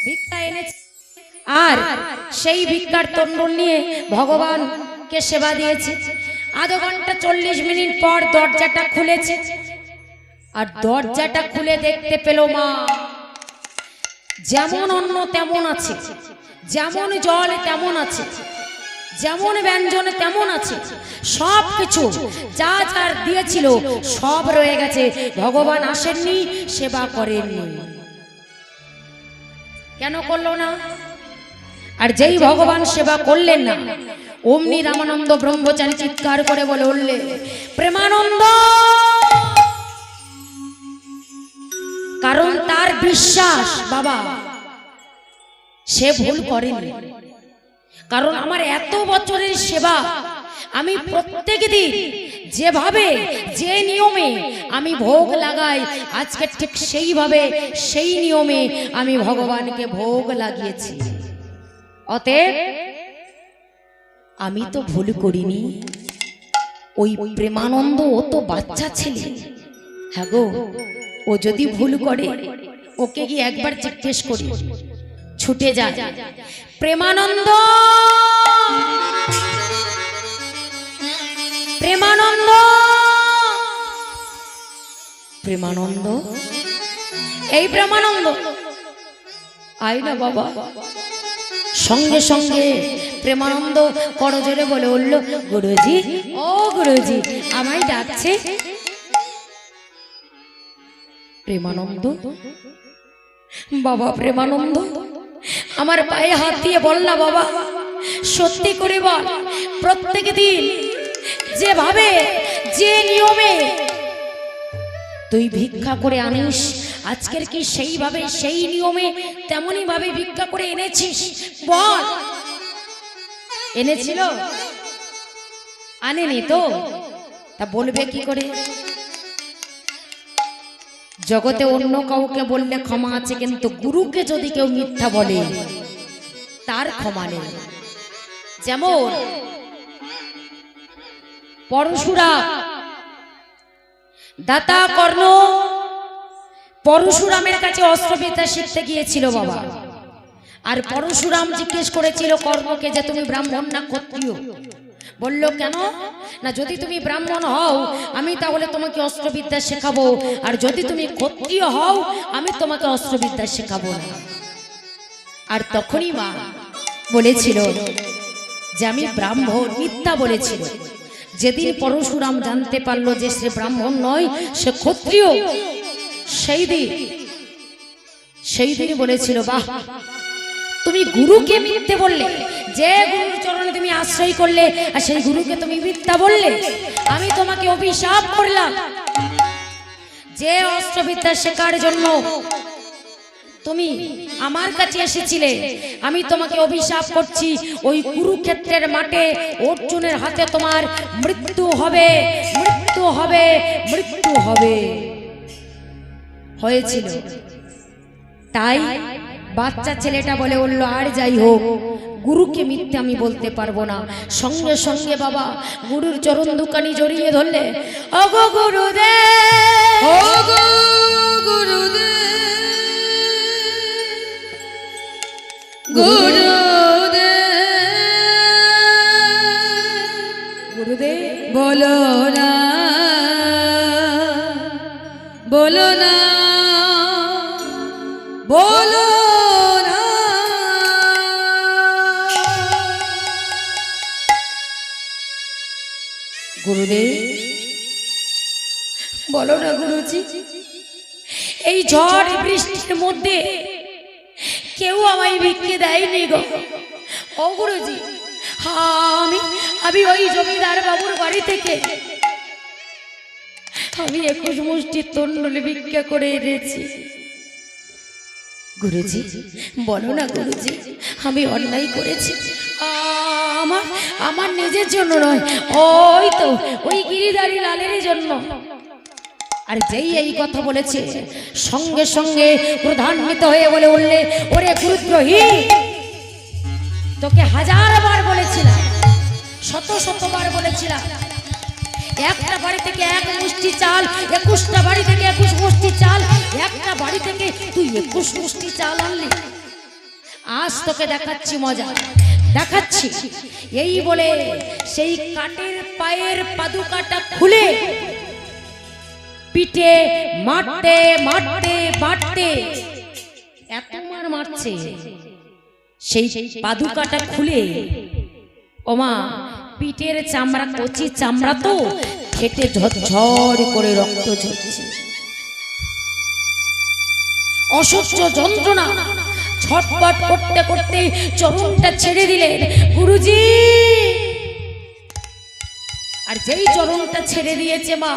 ভিক্ষা এনেছে আর সেই ভিক্ষার তন্ডুল নিয়ে ভগবানকে সেবা দিয়েছে। আধা ঘন্টা 40 মিনিট পর দরজাটা খুলেছে, আর দরজাটা খুলে দেখতে পেল মা যেমন অন্ন তেমন আছে, যেমন জল তেমন আছে, যেমন ব্যঞ্জন তেমন আছে, সব কিছু যা যার দিয়েছিল সব রয়ে গেছে। ভগবান আসেননি, সেবা করেননি। কেন করলো না? আর যেই ভগবান সেবা করলেন না, অমনি রামানন্দ ব্রহ্মচারী চিৎকার করে বলে উঠলে, প্রেমানন্দ। কারণ তার বিশ্বাস বাবা সে ভুল করেনি। কারণ আমার এত বছরের সেবা, আমি প্রত্যেক দিন যেভাবে যে নিয়মে আমি ভোগ লাগাই, আজকে ঠিক সেইভাবে সেই নিয়মে আমি ভগবানকে ভোগ লাগিয়েছি। অতএব আমি তো ভুল করিনি। ওই প্রেমানন্দ ও তো বাচ্চা ছেলে, হ্যাঁ গো, ও যদি ভুল করে ওকে কি একবার জিজ্ঞেস করি, ছুটে যায় প্রেমানন্দ, প্রেমানন্দ, প্রেমানন্দ, এই প্রেমানন্দ আই না বাবা। সঙ্গে সঙ্গে প্রেমানন্দ করজোরে বলে উঠল, গুরুজি, ও গুরুজি, আমায় ডাকছে। প্রেমানন্দ, বাবা প্রেমানন্দ, আমার পায়ে হাত দিয়ে বল না বাবা, সত্যি করে বল, প্রত্যেক দিন যেভাবে যে নিয়মে তুই ভিক্ষা করে আনিস, আজকের কি সেইভাবে সেই নিয়মে তেমনি ভাবে ভিক্ষা করে এনেছিস? বল। এনেছিল? আনেনি তো? তা বলবে কি করে? জগতে অন্য কাউকে বললে ক্ষমা আছে, কিন্তু গুরুকে যদি কেউ মিথ্যা বলে তার ক্ষমা নেই। যেমন পরশুরাম, দাতা কর্ণ পরশুরামের কাছে অস্ত্রবিদ্যা শিখতে গিয়েছিল বাবা। আর পরশুরাম জিজ্ঞেস করেছিল কর্ণকে যে তুমি ব্রাহ্মণ না ক্ষত্রিয়? বলল কেন না, যদি তুমি ব্রাহ্মণ হও আমি তাহলে তোমাকে অস্ত্রবিদ্যা শেখাবো, আর যদি তুমি ক্ষত্রিয় হও আমি তোমাকে অস্ত্রবিদ্যা শেখাবো না। আর তখনই মা বলেছিল যে আমি ব্রাহ্মণ, মিথ্যা বলেছিল। যেদিন পরশুরাম জানতে পারলো যে সে ব্রাহ্মণ নয়, সে ক্ষত্রিয়, সেই দিন বলেছিল বাহ, তুমি গুরুকে মিথ্যে বললে, যে গুরুর চরণে তুমি আশ্রয় করলে আর সেই গুরুকে তুমি মিথ্যা বললে, আমি তোমাকে অভিশাপ করলাম। যে অস্ত্রবিদ্যা শেখার জন্য তুমি আমার কাছে এসেছিলে, আমি তোমাকে অভিশাপ করছি, ওই কুরুক্ষেত্রের মাঠে অর্জুনের হাতে তোমার মৃত্যু হবে, মৃত্যু হবে, মৃত্যু হবে। হয়েছিল তাই বাচ্চা ছেলেটা বলে উঠল আর যাই হোক গুরুকে মিথ্যে আমি বলতে পারবো না। সঙ্গে সঙ্গে বাবা গুরুর চরণ দুখানি জড়িয়ে ধরলে, ওগো গুরুদেব, ওগো গুরুদেব, গুরুদেব, গুরুদেব বলো না, বলো না, বলো না। গুরুদেব বলো না গুরুজি, এই ঝড় বৃষ্টির মধ্যে কেউ আমায় ভিক্ষে দেয়নি গো। ও গুরুজি, আমি ওই জমিদার বাবুর বাড়ি থেকে আমি 21 মুষ্টি তন্ডুল ভিক্ষা করে এনেছি। গুরুজি বলো না গুরুজি, আমি অন্যায় করেছি, আমার নিজের জন্য নয়, ওই তো ওই গিরিধারী লালের জন্য। আর যেই এই কথা বলেছে সঙ্গে সঙ্গে ক্রোধান্বিত হয়ে বলে উঠলে, ওরে গুরুদ্রোহী, তোকে 1000 বার বলেছিলাম, শতবার বলেছিলাম, একটা বাড়ি থেকে 1 মুষ্টি চাল, 21টা বাড়ি থেকে 21 মুষ্টি চাল, একটা বাড়ি থেকে তুই 21 মুষ্টি চাল আনলি। আজ তোকে দেখাচ্ছি মজা, দেখাচ্ছি। এই বলে সেই কাঠের পায়ের পাদুকাটা খুলে পিঠে মারতে মারতে মারতে এত মার মারছে, সেই পাদুকাটা খুলে ওমা পিঠের চামড়া, কচি চামড়া তো ফেটে ঝরঝর করে রক্ত ঝরছে। অসহ্য যন্ত্রণা, ছটপট করতে করতে চরণটা ছেড়ে দিলেন গুরুজি। আর যেই চরণটা ছেড়ে দিয়েছে মা,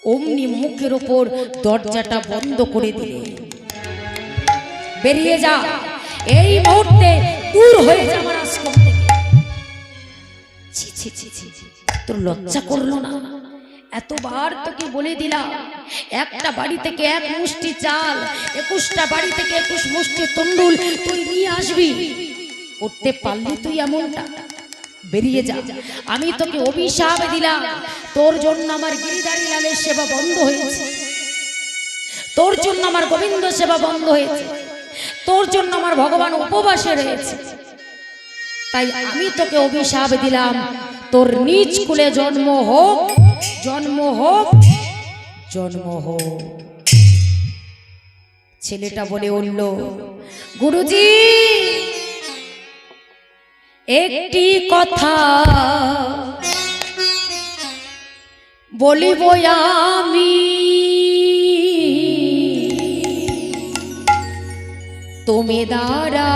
অমনি মুখের ওপর দরজাটা বন্ধ করে দিলেন। বেরিয়ে যা, এই মুহূর্তে দূর হয়ে যা আমার আশ্রম থেকে। ছি ছি ছি ছি, তোর লজ্জা করলো না? এতবার তোকে বলে দিলাম, একটা বাড়ি থেকে 1 মুষ্টি চাল, 21টা বাড়ি থেকে 21 মুষ্টি তন্ডুল তুই নিয়ে আসবি, করতে পারলি তুই এমনটা? বেরিয়ে যা, আমি তোকে অভিশাপ দিলাম, তোর জন্য আমার গিরিধারী লালের সেবা বন্ধ হয়েছে, তোর জন্য আমার গোবিন্দ সেবা বন্ধ হয়েছে, তোর জন্য আমার ভগবান উপবাসে রয়েছে। তাই আমি তোকে অভিশাপ দিলাম, তোর নিজ কুলে জন্ম হোক, জন্ম হোক, জন্ম হোক। ছেলেটা বলে উঠল, গুরুজি একটি কথা বলিব আমি, তুমি দাঁড়া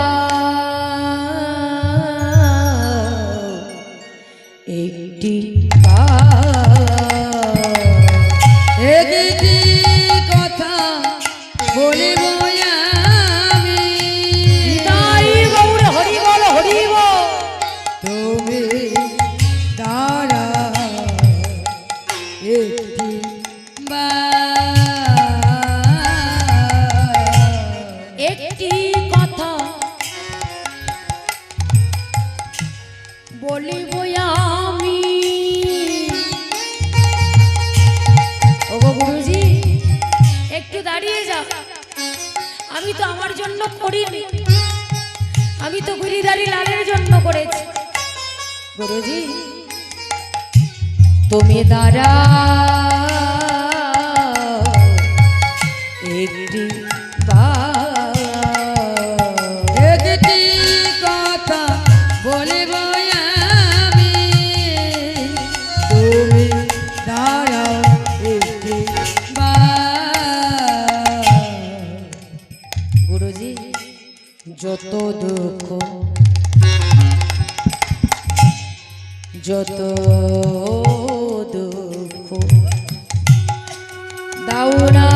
একটি কথা বলিব আমি, তাই গৌর হরি বল, হরি বল। তুমি দাঁড়া একটি বার। দাঁড়িয়ে যা, আমি তো আমার জন্য করিনি, আমি তো গিরিধারী লালের জন্য করেছি। গুরুজি তুমি দাঁড়া একটি একটি কথা বলিব আমি, তুমি দাঁড়াও একটি গুরুজি যত দুঃখ যত দুঃখ দাও না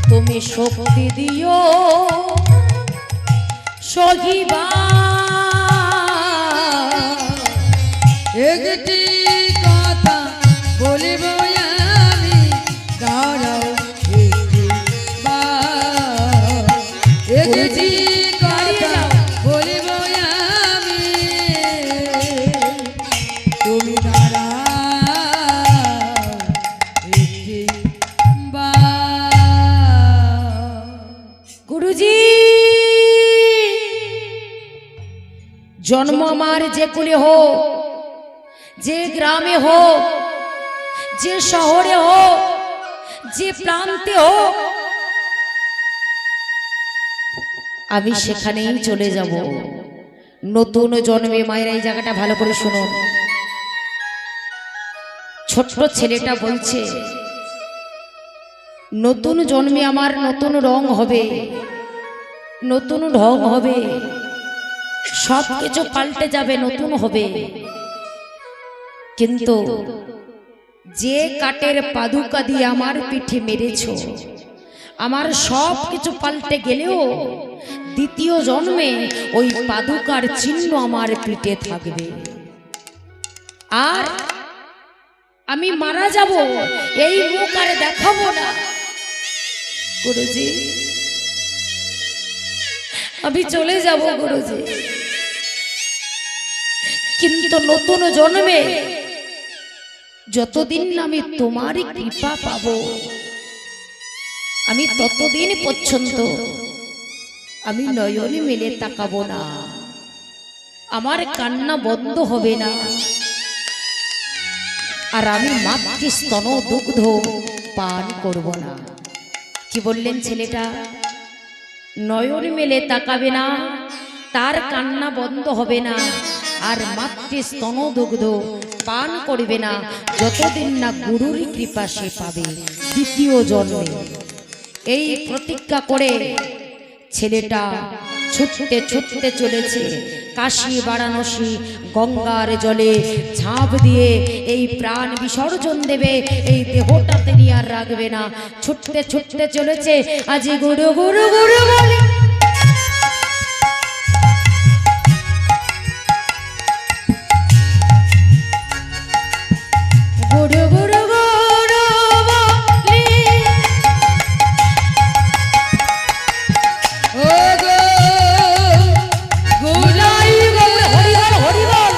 তুমি শক্তি দিও সহিবা। একটি কথা বলিব আমি, দাঁড়াও একটি একটি কথা বলিব আমি, তুমি দাঁড়াও একটি গুরুজি জন্ম আমার যে কুলে হোক, যে গ্রামে হোক, যে শহরে হোক, যে প্রান্তে হোক, আমি সেখানেই চলে যাব নতুন জন্মে। মায়ের এই জায়গাটা ভালো করে শুনুন। ছোট্ট ছেলেটা বলছে নতুন জন্মে আমার নতুন রং হবে, নতুন ঢং হবে, সব কিছু পাল্টে যাবে, নতুন হবে। কিন্তু যে কাঠের পাদুকা দিয়ে আমার পিঠে মেরেছ, আমার সব কিছু পাল্টে গেলেও দ্বিতীয় জন্মে ওই পাদুকার চিহ্ন আমার পিঠে থাকবে। আর আমি মারা যাব, এই মুখ আর দেখাবো না। গুরুজি আমি চলে যাব গুরুজি, কিন্তু নতুন জন্মে যতদিন না আমি তোমারই কৃপা পাবো, আমি ততদিন পর্যন্ত আমি নয়ন মেলে তাকাবো না, আমার কান্না বন্ধ হবে না, আর আমি মাতৃস্তন দুগ্ধ পান করব না। কি বললেন ছেলেটা? নয়ন মেলে তাকাবে না, তার কান্না বন্ধ হবে না, আর মাতৃস্তন দুগ্ধ পান করবে না যতদিন না গুরুর কৃপা সে পাবে দ্বিতীয় জন্মে। এই প্রতিজ্ঞা করে ছেলেটা ছুটতে ছুটতে চলেছে কাশী বারাণসী গঙ্গার জলে ঝাঁপ দিয়ে এই প্রাণ বিসর্জন দেবে, এই দেহটা তিনি আর রাখবে না। ছুটতে ছুটতে চলেছে, আজি গুরু গুরু গুরু বলে গুরু গুরু গুরু বলে ও গো গুলাই হরিবল হরিবল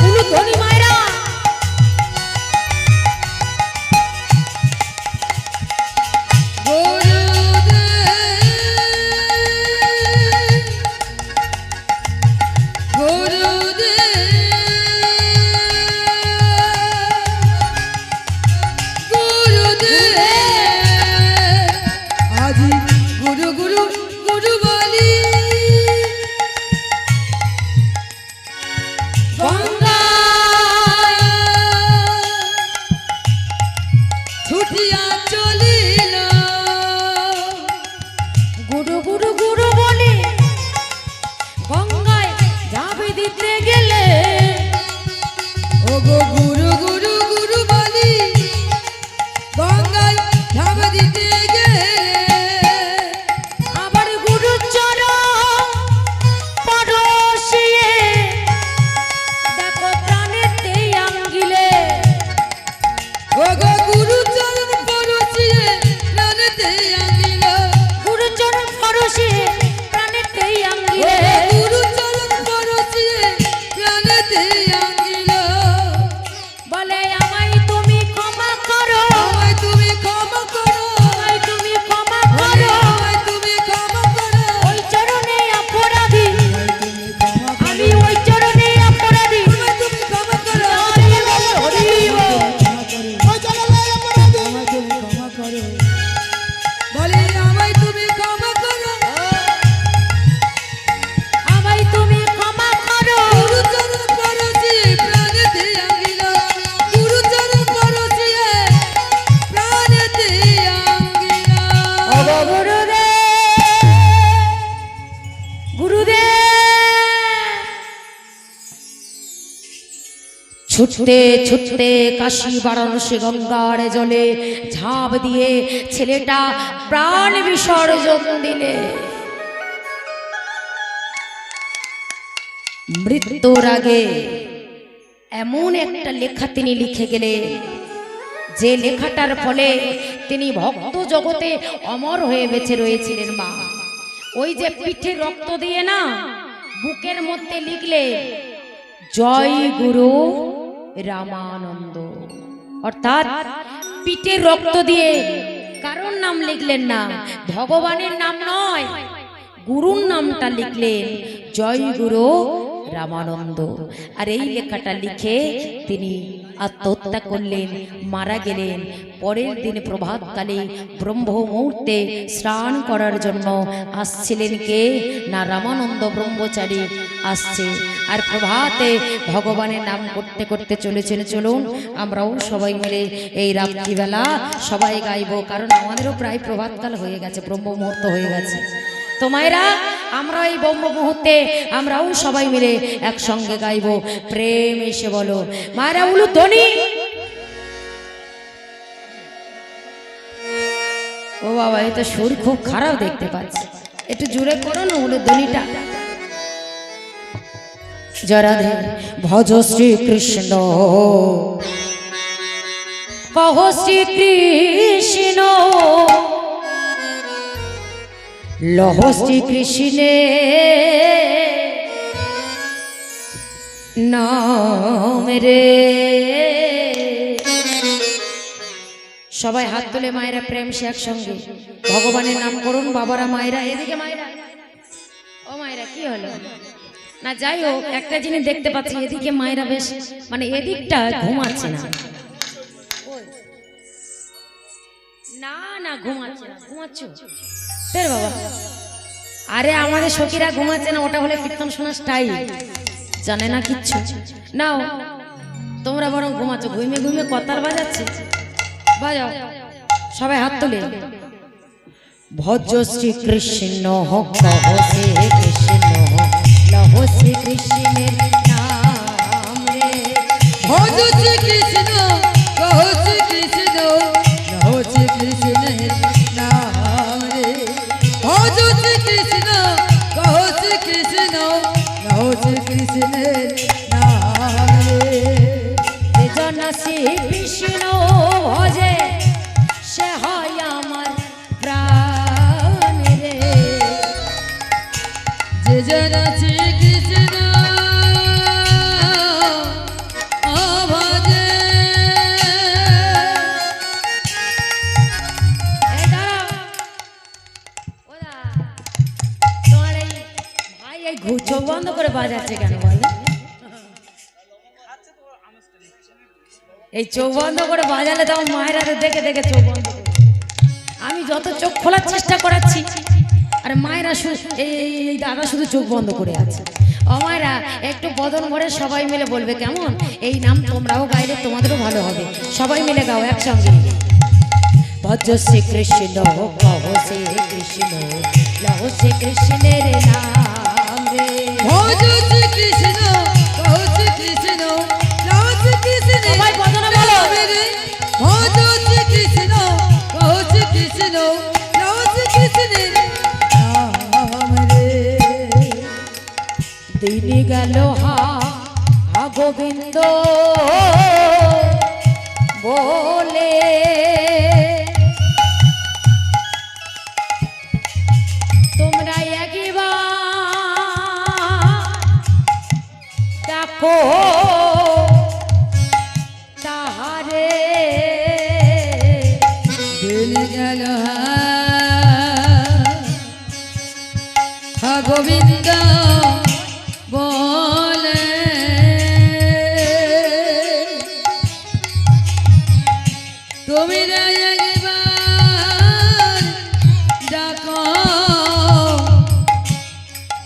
কুলু ধ্বনি মায়েরা। আজি গুরু গুরু গুরু বলি গঙ্গায় ছুটিয়া চলিল, গুরু গুরু গুরু বলে গঙ্গায় ঝাঁপ দিতে গেলে, ও গো গুরু গুরু গুরু বলি গঙ্গায় ঝাঁপ দিতে গেলে, আবার গুরু চরণ পরশিয়ে দেখো প্রাণেতে আঙ্গিলে, ও গো গুরু চরণ পরশিয়ে প্রাণেতে আঙ্গিল, গুরু চরণ পরশিয়ে প্রাণেতে ও আঙ্গিলে, গুরু চরণ পরশিয়ে প্রাণেতে আঙ্গিল, ছুটতে ছুটতে কাশী বারাণসী গঙ্গার জলে ঝাঁপ দিয়ে ছেলেটা প্রাণ বিসর্জন দিলে। মৃত্যুর আগে এমন একটা লেখা তিনি লিখে গেলেন, যে লেখাটার ফলে তিনি ভক্ত জগতে অমর হয়ে বেঁচে রয়েছিলেন। মা ওই যে পিঠে রক্ত দিয়ে না বুকের মধ্যে লিখলে জয় গুরু রামানন্দ, অর্থাৎ পিঠে রক্ত দিয়ে কারোর নাম লিখলেন না, ভগবানের নাম নয়, গুরুর নামটা লিখলেন জয় গুরু রামানন্দ। আর এই লেখাটা লিখে তিনি আত্মহত্যা করলেন, মারা গেলেন। পরের দিন প্রভাতকালে ব্রহ্ম মুহূর্তে স্নান করার জন্য আসছিলেন কে না রামানন্দ ব্রহ্মচারী আসছে। আর প্রভাতে ভগবানের নাম করতে করতে চলেছেন। চলুন আমরাও সবাই মিলে এই রাত্রিবেলা সবাই গাইব, কারণ আমাদেরও প্রায় প্রভাতকাল হয়ে গেছে, ব্রহ্ম মুহূর্ত হয়ে গেছে। তো মায়েরা আমরা এই ব্রহ্ম মুহূর্তে আমরাও সবাই মিলে একসঙ্গে গাইব, প্রেম এসে বলো মায়েরা উলু ধ্বনি। ও বাবা, এই তো সুর খুব খারাপ দেখতে পাচ্ছি, একটু জোরে করো না উলু ধ্বনিটা। জরাধে ভজ শ্রী কৃষ্ণ কহ শ্রী কৃষ্ণ লহ শ্রী কৃষ্ণে নাম রে। সবাই হাত তুলে মায়েরা প্রেম সে একসঙ্গে ভগবানের নাম করুন। বাবারা মায়েরা এদিকে, মায়েরা ও মায়েরা কি হলো না, যাই হোক একটা জিনিস দেখতে পাচ্ছি, এদিকে মায়েরা বেশ মানে এদিকটা ঘুমাচ্ছে না, না না ঘুমাচ্ছে না, ঘুমাচ্ছ ফের বাবা। আরে আমাদের সখীরা ঘুমাচ্ছে না, ওটা হলে কীর্তন শোনার স্টাইল, জানে না কিচ্ছু। নাও তোমরা বরং ঘুমাচ্ছ, ঘুমিয়ে ঘুমিয়ে কতাল বাজাচ্ছে, বাজাও সবাই হাত তুলে। ভজ শ্রী কৃষ্ণ কহ শ্রী কৃষ্ণ লহ শ্রী কৃষ্ণের নাম রে। ভজ শ্রী কৃষ্ণ কহ শ্রী কৃষ্ণ লহ শ্রী কৃষ্ণের নাম রে। ভজ শ্রী কৃষ্ণ কহ শ্রী কৃষ্ণ লহ শ্রী কৃষ্ণের নাম রে। যে জন শ্রী কৃষ্ণ ভজে সে হয় আমার প্রাণ রে। যে জন শ্রী কৃষ্ণ ভজে। এই দাঁড়াও, ওরা তোমার এই ভাই এই চোখ বন্ধ করে বাজাচ্ছে কেন বল? এই চোখ বন্ধ করে বাজালে তো মায়েরা দেখে দেখে চোখ বন্ধ করে। আমি যত চোখ খোলার চেষ্টা করাচ্ছি আর মায়েরা এই দাদা শুধু চোখ বন্ধ করে আছে। ও মায়েরা একটু বদন ভরে সবাই মিলে বলবে কেমন? এই নাম তোমরাও গাইলে তোমাদেরও ভালো হবে, সবাই মিলে গাও একসঙ্গে। ভজ শ্রী কৃষ্ণ কহ শ্রী কৃষ্ণ লহ শ্রী কৃষ্ণের নাম রে। ভজ শ্রী কৃষ্ণ কহ শ্রী কৃষ্ণ লহ শ্রী কৃষ্ণের সবাই বদনে বলো। নাম রে। ভজ শ্রী কৃষ্ণ কহ শ্রী কৃষ্ণ লহ শ্রী কৃষ্ণের নাম রে। দিন গেল হা গোবিন্দ বলে তোমরা একবার ডাকো তাহারে। দিন গেল হা গোবিন্দ বলে তুমি একবার ডাকো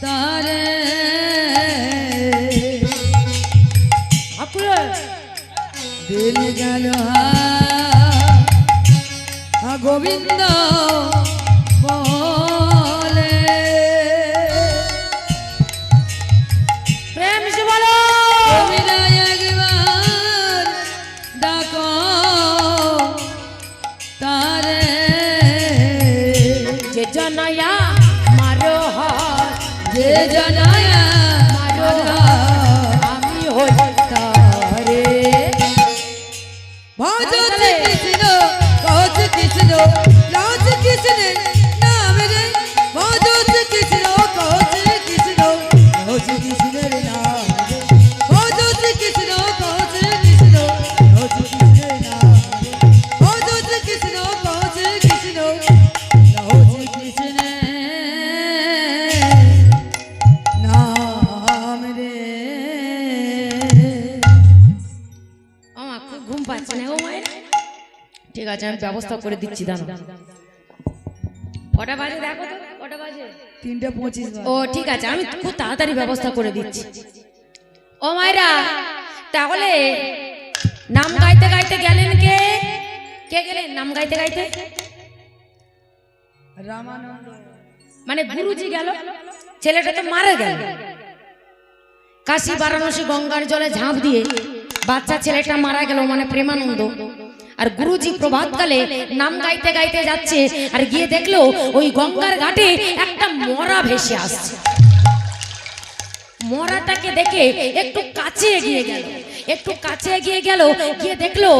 তারে। দিন গেল হা গোবিন্দ বলে প্রেম সে বলো তুমি একবার জানায় মারো আমি হই তারে ভজতে কৃষ্ণ কহত কৃষ্ণ লাজ কৃষ্ণের নাম রে ভজতে কৃষ্ণ কহত কৃষ্ণ কহত কৃষ্ণের নাম রে ভজতে কৃষ্ণ কহত কৃষ্ণ কহত কৃষ্ণের নাম রে ভজতে কৃষ্ণ কহত কৃষ্ণ কহত কৃষ্ণের নাম রে আমার খুব ঘুম পাচ্ছে না ও মায়ের। ঠিক আছে আমি ব্যবস্থা করে দিচ্ছি দাঁড়া। কটা বাজে দেখো তো, কটা বাজে? 3:25 ও ঠিক আছে আমি খুব তাড়াতাড়ি ব্যবস্থা করে দিচ্ছি। ও মায়েরা তাহলে নাম গাইতে গাইতে গেলেন কে? কে গেলেন নাম গাইতে গাইতে? রামানন্দ মানে গুরুজি গেল, ছেলেটা তো মারা গেল। কাশী বারাণসী গঙ্গার জলে ঝাঁপ দিয়ে বাচ্চা ছেলেটা মারা গেল, মানে প্রেমানন্দ। আর গুরুজি প্রভাতকালে নাম গাইতে গাইতে যাচ্ছে, আর গিয়ে দেখলো ওই গঙ্গার ঘাটে একটা মরা ভেসে আসছে। মরাটাকে দেখে একটু কাছে এগিয়ে গেল, একটু কাছে এগিয়ে গেল, গিয়ে দেখলো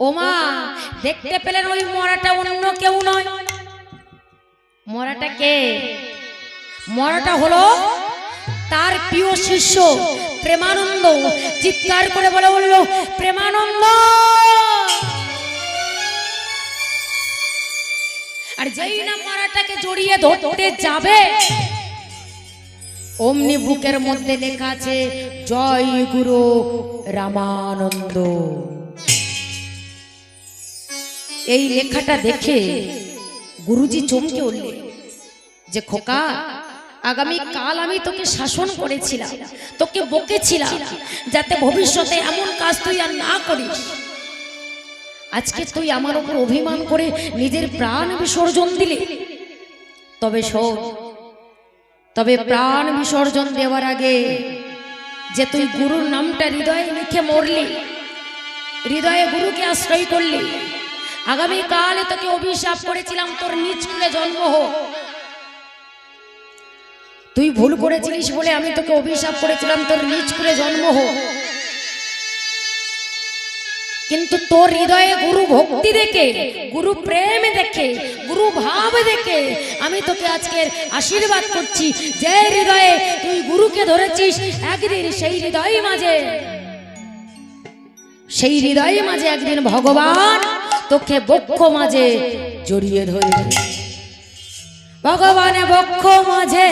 ওমা, দেখতে পেলেন ওই মরাটা অন্য কেউ নয়। মরাটা কে? মরাটা হলো তার প্রিয় শিষ্য প্রেমানন্দ। চিৎকার করে বলে বলল, প্রেমানন্দ। আর যেই না মরাটাকে জড়িয়ে ধরতে যাবে, অমনি বুকের মধ্যে লেখা আছে জয় গুরু রামানন্দ। এই লেখাটা দেখে গুরুজি চমকে উঠলেন যে খোকা, আগামী কাল আমি তোকে শাসন করেছিলাম, তোকে বকেছিলাম যাতে ভবিষ্যতে এমন কাজ তুই আর না করিস। আজকে তুই আমার উপর অভিমান করে নিজের প্রাণ বিসর্জন দিলি। তবে শোন, তবে প্রাণ বিসর্জন দেওয়ার আগে যে তুই গুরুর নামটা হৃদয়ে লিখে মরলি, হৃদয়ে গুরুকে আশ্রয় করলি, আগামী কালে তোকে অভিশাপ করেছিলাম তোর নিজ কুলে জন্ম হোক। তুই ভুল করেছিলিস বলে আমি তোকে অভিশাপ করেছিলাম তোর নিজ কুলে জন্ম হোক। কিন্তু তোর হৃদয়ে গুরু ভক্তি দেখে, গুরু প্রেম দেখে, গুরু ভাব দেখে আমি তোকে আজকের আশীর্বাদ করছি। যে হৃদয়ে তুই গুরুকে ধরেছিস, একদিন সেই হৃদয় মাঝে, সেই হৃদয়ে মাঝে একদিন ভগবান তোকে বক্ষ মাঝে জড়িয়ে ধরবে। ভগবানে বক্ষ মাঝে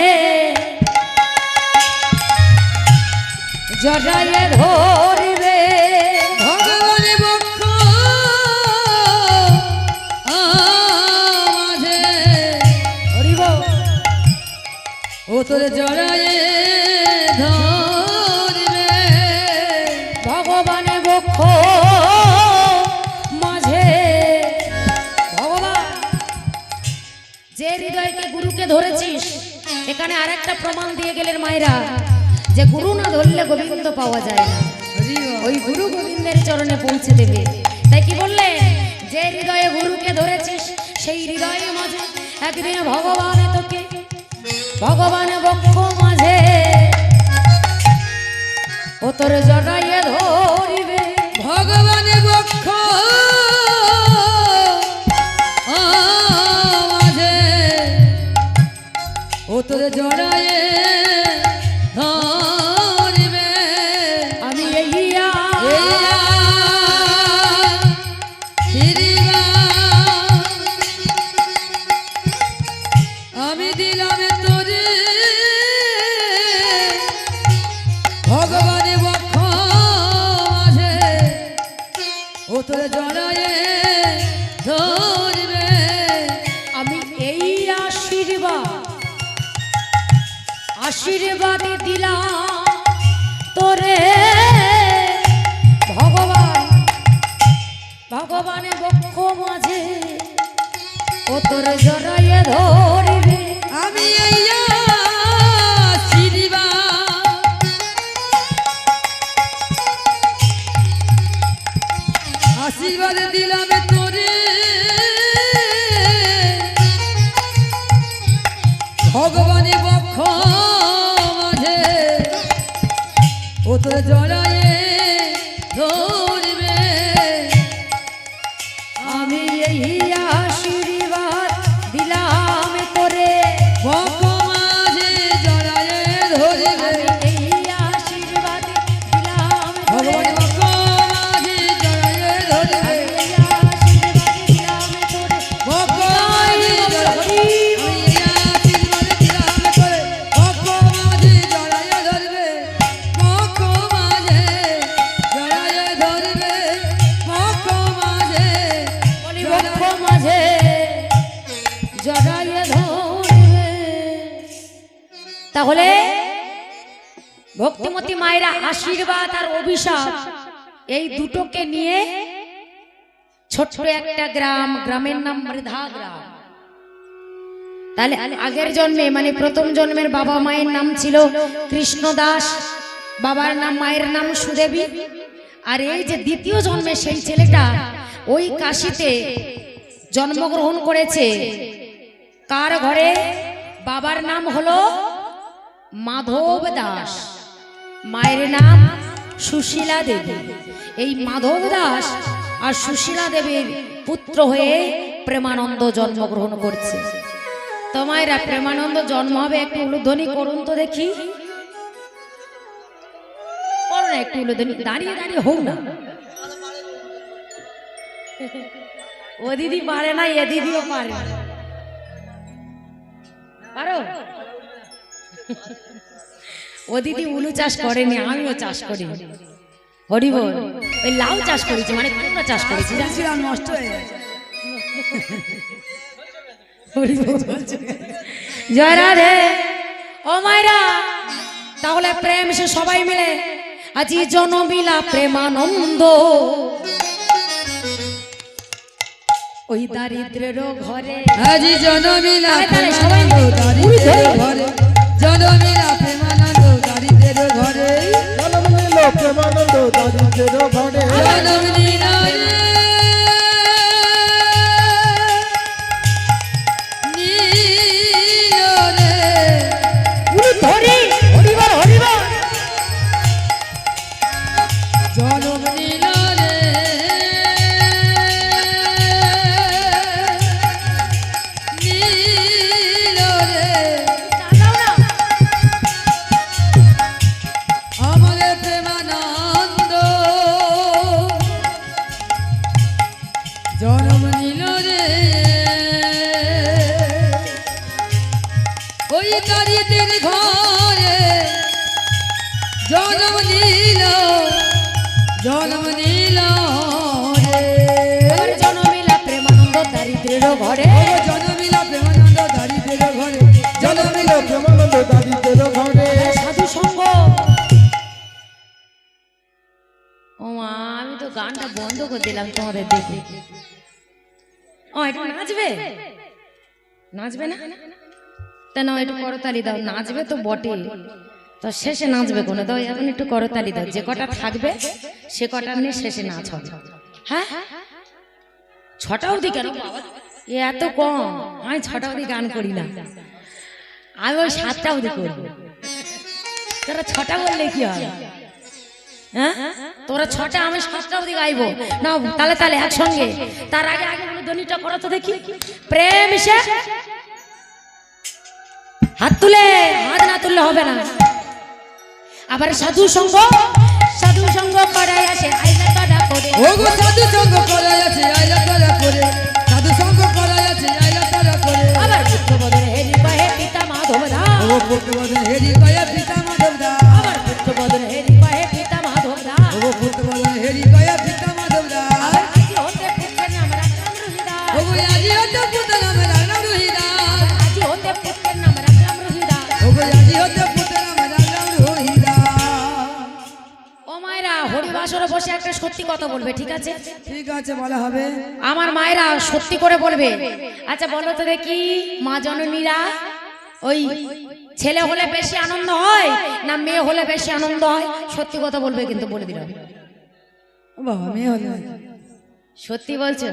জড়াইয়ে ধরবে। ভগবানে বক্ষ মাঝে হরিব ও তোর জড়ায়ে ধরবে। ভগবানে বক্ষ মাঝে। ভগবান যে হৃদয়কে গুরুকে ধরেছিস, এখানে আরেকটা প্রমাণ দিয়ে গেলেন মায়েরা যে গুরু না ধরলে গোবিন্দ পাওয়া যায় না, ওই গুরু গোবিন্দের চরণে পৌঁছে দেবে। তাই কি বললেন, যে হৃদয়ে গুরুকে ধরেছিস সেই হৃদয়ে মাঝে একদিন ভগবানে তোকে, ভগবানে বক্ষ মাঝে ও তোর জড়াইয়ে ধরিবে। ভগবানে বক্ষ মাঝে ও তোর জড়ায়ে ধরবে। আমি এইয়া আমি দিলাম তোরে ভগবানে বক্ষ মাঝে ও তোর জড়ায়ে ধরবে। আমি এই আশীর্বাদ দিলাম তোরে ভগবান, ভগবানে বক্ষ মাঝে ও তোর জড়াইয়ে ধরিবে। আমি এই আশীর্বাদ দিলাম তোরে ভগবানে বক্ষ জড়ায়ে ধরবে। আমি এই আশীর্বাদ দিলাম তোরে, বক মাঝে জড়ায়ে ধরবে। আমি এই আশীর্বাদ দিলাম তোরে, ভগবান বক মাঝে জড়ায়ে ধরবে। আমি এই আশীর্বাদ দিলাম তোরে। বক মাঝে জড়ায়ে, আমি এই আশীর্বাদ দিলাম তোরে। বক মাঝে জড়ায়ে ধরবে। বক মাঝে জড়ায়ে ধরবে। বক মাঝে বলি বক্ষ মাঝে জড়াইয়ে ধরবে। তাহলে ভক্তিমতী মায়েরা আশীর্বাদ আর অভিশাপ এই দুটোকে নিয়ে ছোট্ট একটা গ্রাম, গ্রামের নাম মৃধা গ্রাম। তাহলে আগের জন্মে মানে প্রথম জন্মের বাবা মায়ের নাম ছিল কৃষ্ণদাস, বাবার নাম মায়ের নাম সুদেবী। আর এই যে দ্বিতীয় জন্মে সেই ছেলেটা ওই কাশিতে জন্মগ্রহণ করেছে। কার ঘরে? বাবার নাম হলো মাধব দাস, মায়ের নাম সুশীলা দেবী। এই মাধব দাস আর সুশীলা দেবীর পুত্র হয়ে প্রেমানন্দ জন্মগ্রহণ করছে। তো মায়েরা প্রেমানন্দ জন্ম হবে, একটু উলুধ্বনি করুন তো দেখি, করো না একটু উলুধ্বনি, দাঁড়িয়ে দাঁড়িয়ে হোক না। ও দিদি পারে না, এ দিদিও পারে না। পারো? ও দিদি উলু চাষ করেনি, আমিও চাষ করি। হরি বল। ওই লাউ চাষ করেছি, মানে কুমড়া চাষ করেছি। ছিলাম নষ্ট হয়ে গেছে। হরি বল। জয় রাধে। ও মায়েরা, তাহলে প্রেম সে সবাই মিলে আজি জনমিলা প্রেমানন্দ, ওই দারিদ্রের ঘরে আজি জনমিলা তাহলে সবাই প্রেমানন্দ দারিদ্রের ঘরে। জনমিলা প্রেমানন্দ দারিদ্রের ঘরে। জনমিলা প্রেমানন্দ দারিদ্রের ঘরে। জনমিলা রে নীল রে। হরি হরি বল, হরি বল। জনমিলা রে নীল রে। আমাদের প্রেমানন্দ জনম নিল রে। ওই দারিদ্রের ঘরে জনম নিল, জনম নিল রে। এবার জনমিলা প্রেমানন্দ দারিদ্রের ঘরে। জনমিলা প্রেমানন্দ দারিদ্রের ঘরে। জনমিলা প্রেমানন্দ দারিদ্রের ঘরে। সাধু সঙ্গ। ও মা, আমি তো গানটা বন্ধ করে দিলাম তোমাদের দেখে। ও একটু নাচবে? নাচবে না? তা না, একটু করতালি দাও। নাচবে তো বটে, তো শেষে নাচবে কোনো দাও। এখন একটু করতালি দাও, যে কটা থাকবে সে কটা নিয়ে শেষে নাচ হবে। হ্যাঁ, 6টা অবধি কেন বাবা? এ এত কম। আমি 6টা অবধি গান করি না, আমি ওই 7টা অবধি করবো। তোরা 6টা বললে কি হয়? হ্যাঁ, তোরা 6টা, আমি 7টা অবধি গাইবো। না তালে তালে একসঙ্গে। তার আগে আগে বলে ধ্বনিটা করো তো দেখি। প্রেম সে হাত তুলে, হাত না তুললে হবে না। আবার সাধু সঙ্গ, সাধু সঙ্গ করাই আসে আইলা তারা করে। ও গো সাধু সঙ্গ করা আছে আইলা তারা করে। সাধু সঙ্গ করা আছে আইলা তারা করে। আবার পুত্র বদনে হেরি পাহে পিতা মাধব দা। ও পুত্রবদন হেরি কয়া পিতা মাধব দা। আবার পুত্র বদনে হেরি পাহে পিতা মাধব দা। ও পুত্রবদন হেরি কয়া পিতা মাধব দা। আবার আজি হতে পুত্রের নাম রাখলাম রুহিদা। ও গো আজি হতে পুত্র নাম রাখলাম রোহিদা। আজি হতে পুত্রের নাম রাখলাম রুহিদা। ও গো আজি হতে পুত্র নাম রাখলাম রোহিদা। ও মায়েরা, হরিবাসরে বসে একটা সত্যি কথা বলবে, ঠিক আছে? ঠিক আছে, বলা হবে। আমার মায়েরা সত্যি করে বলবে। আচ্ছা বলো তো দেখি, মা জননীরা, ওই ছেলে হলে বেশি আনন্দ হয় না মেয়ে হলে বেশি আনন্দ হয়? সত্যি কথা বলবে কিন্তু, বলে দিলাম। ও বাবা, মেয়ে হলো। সত্যি বলছো?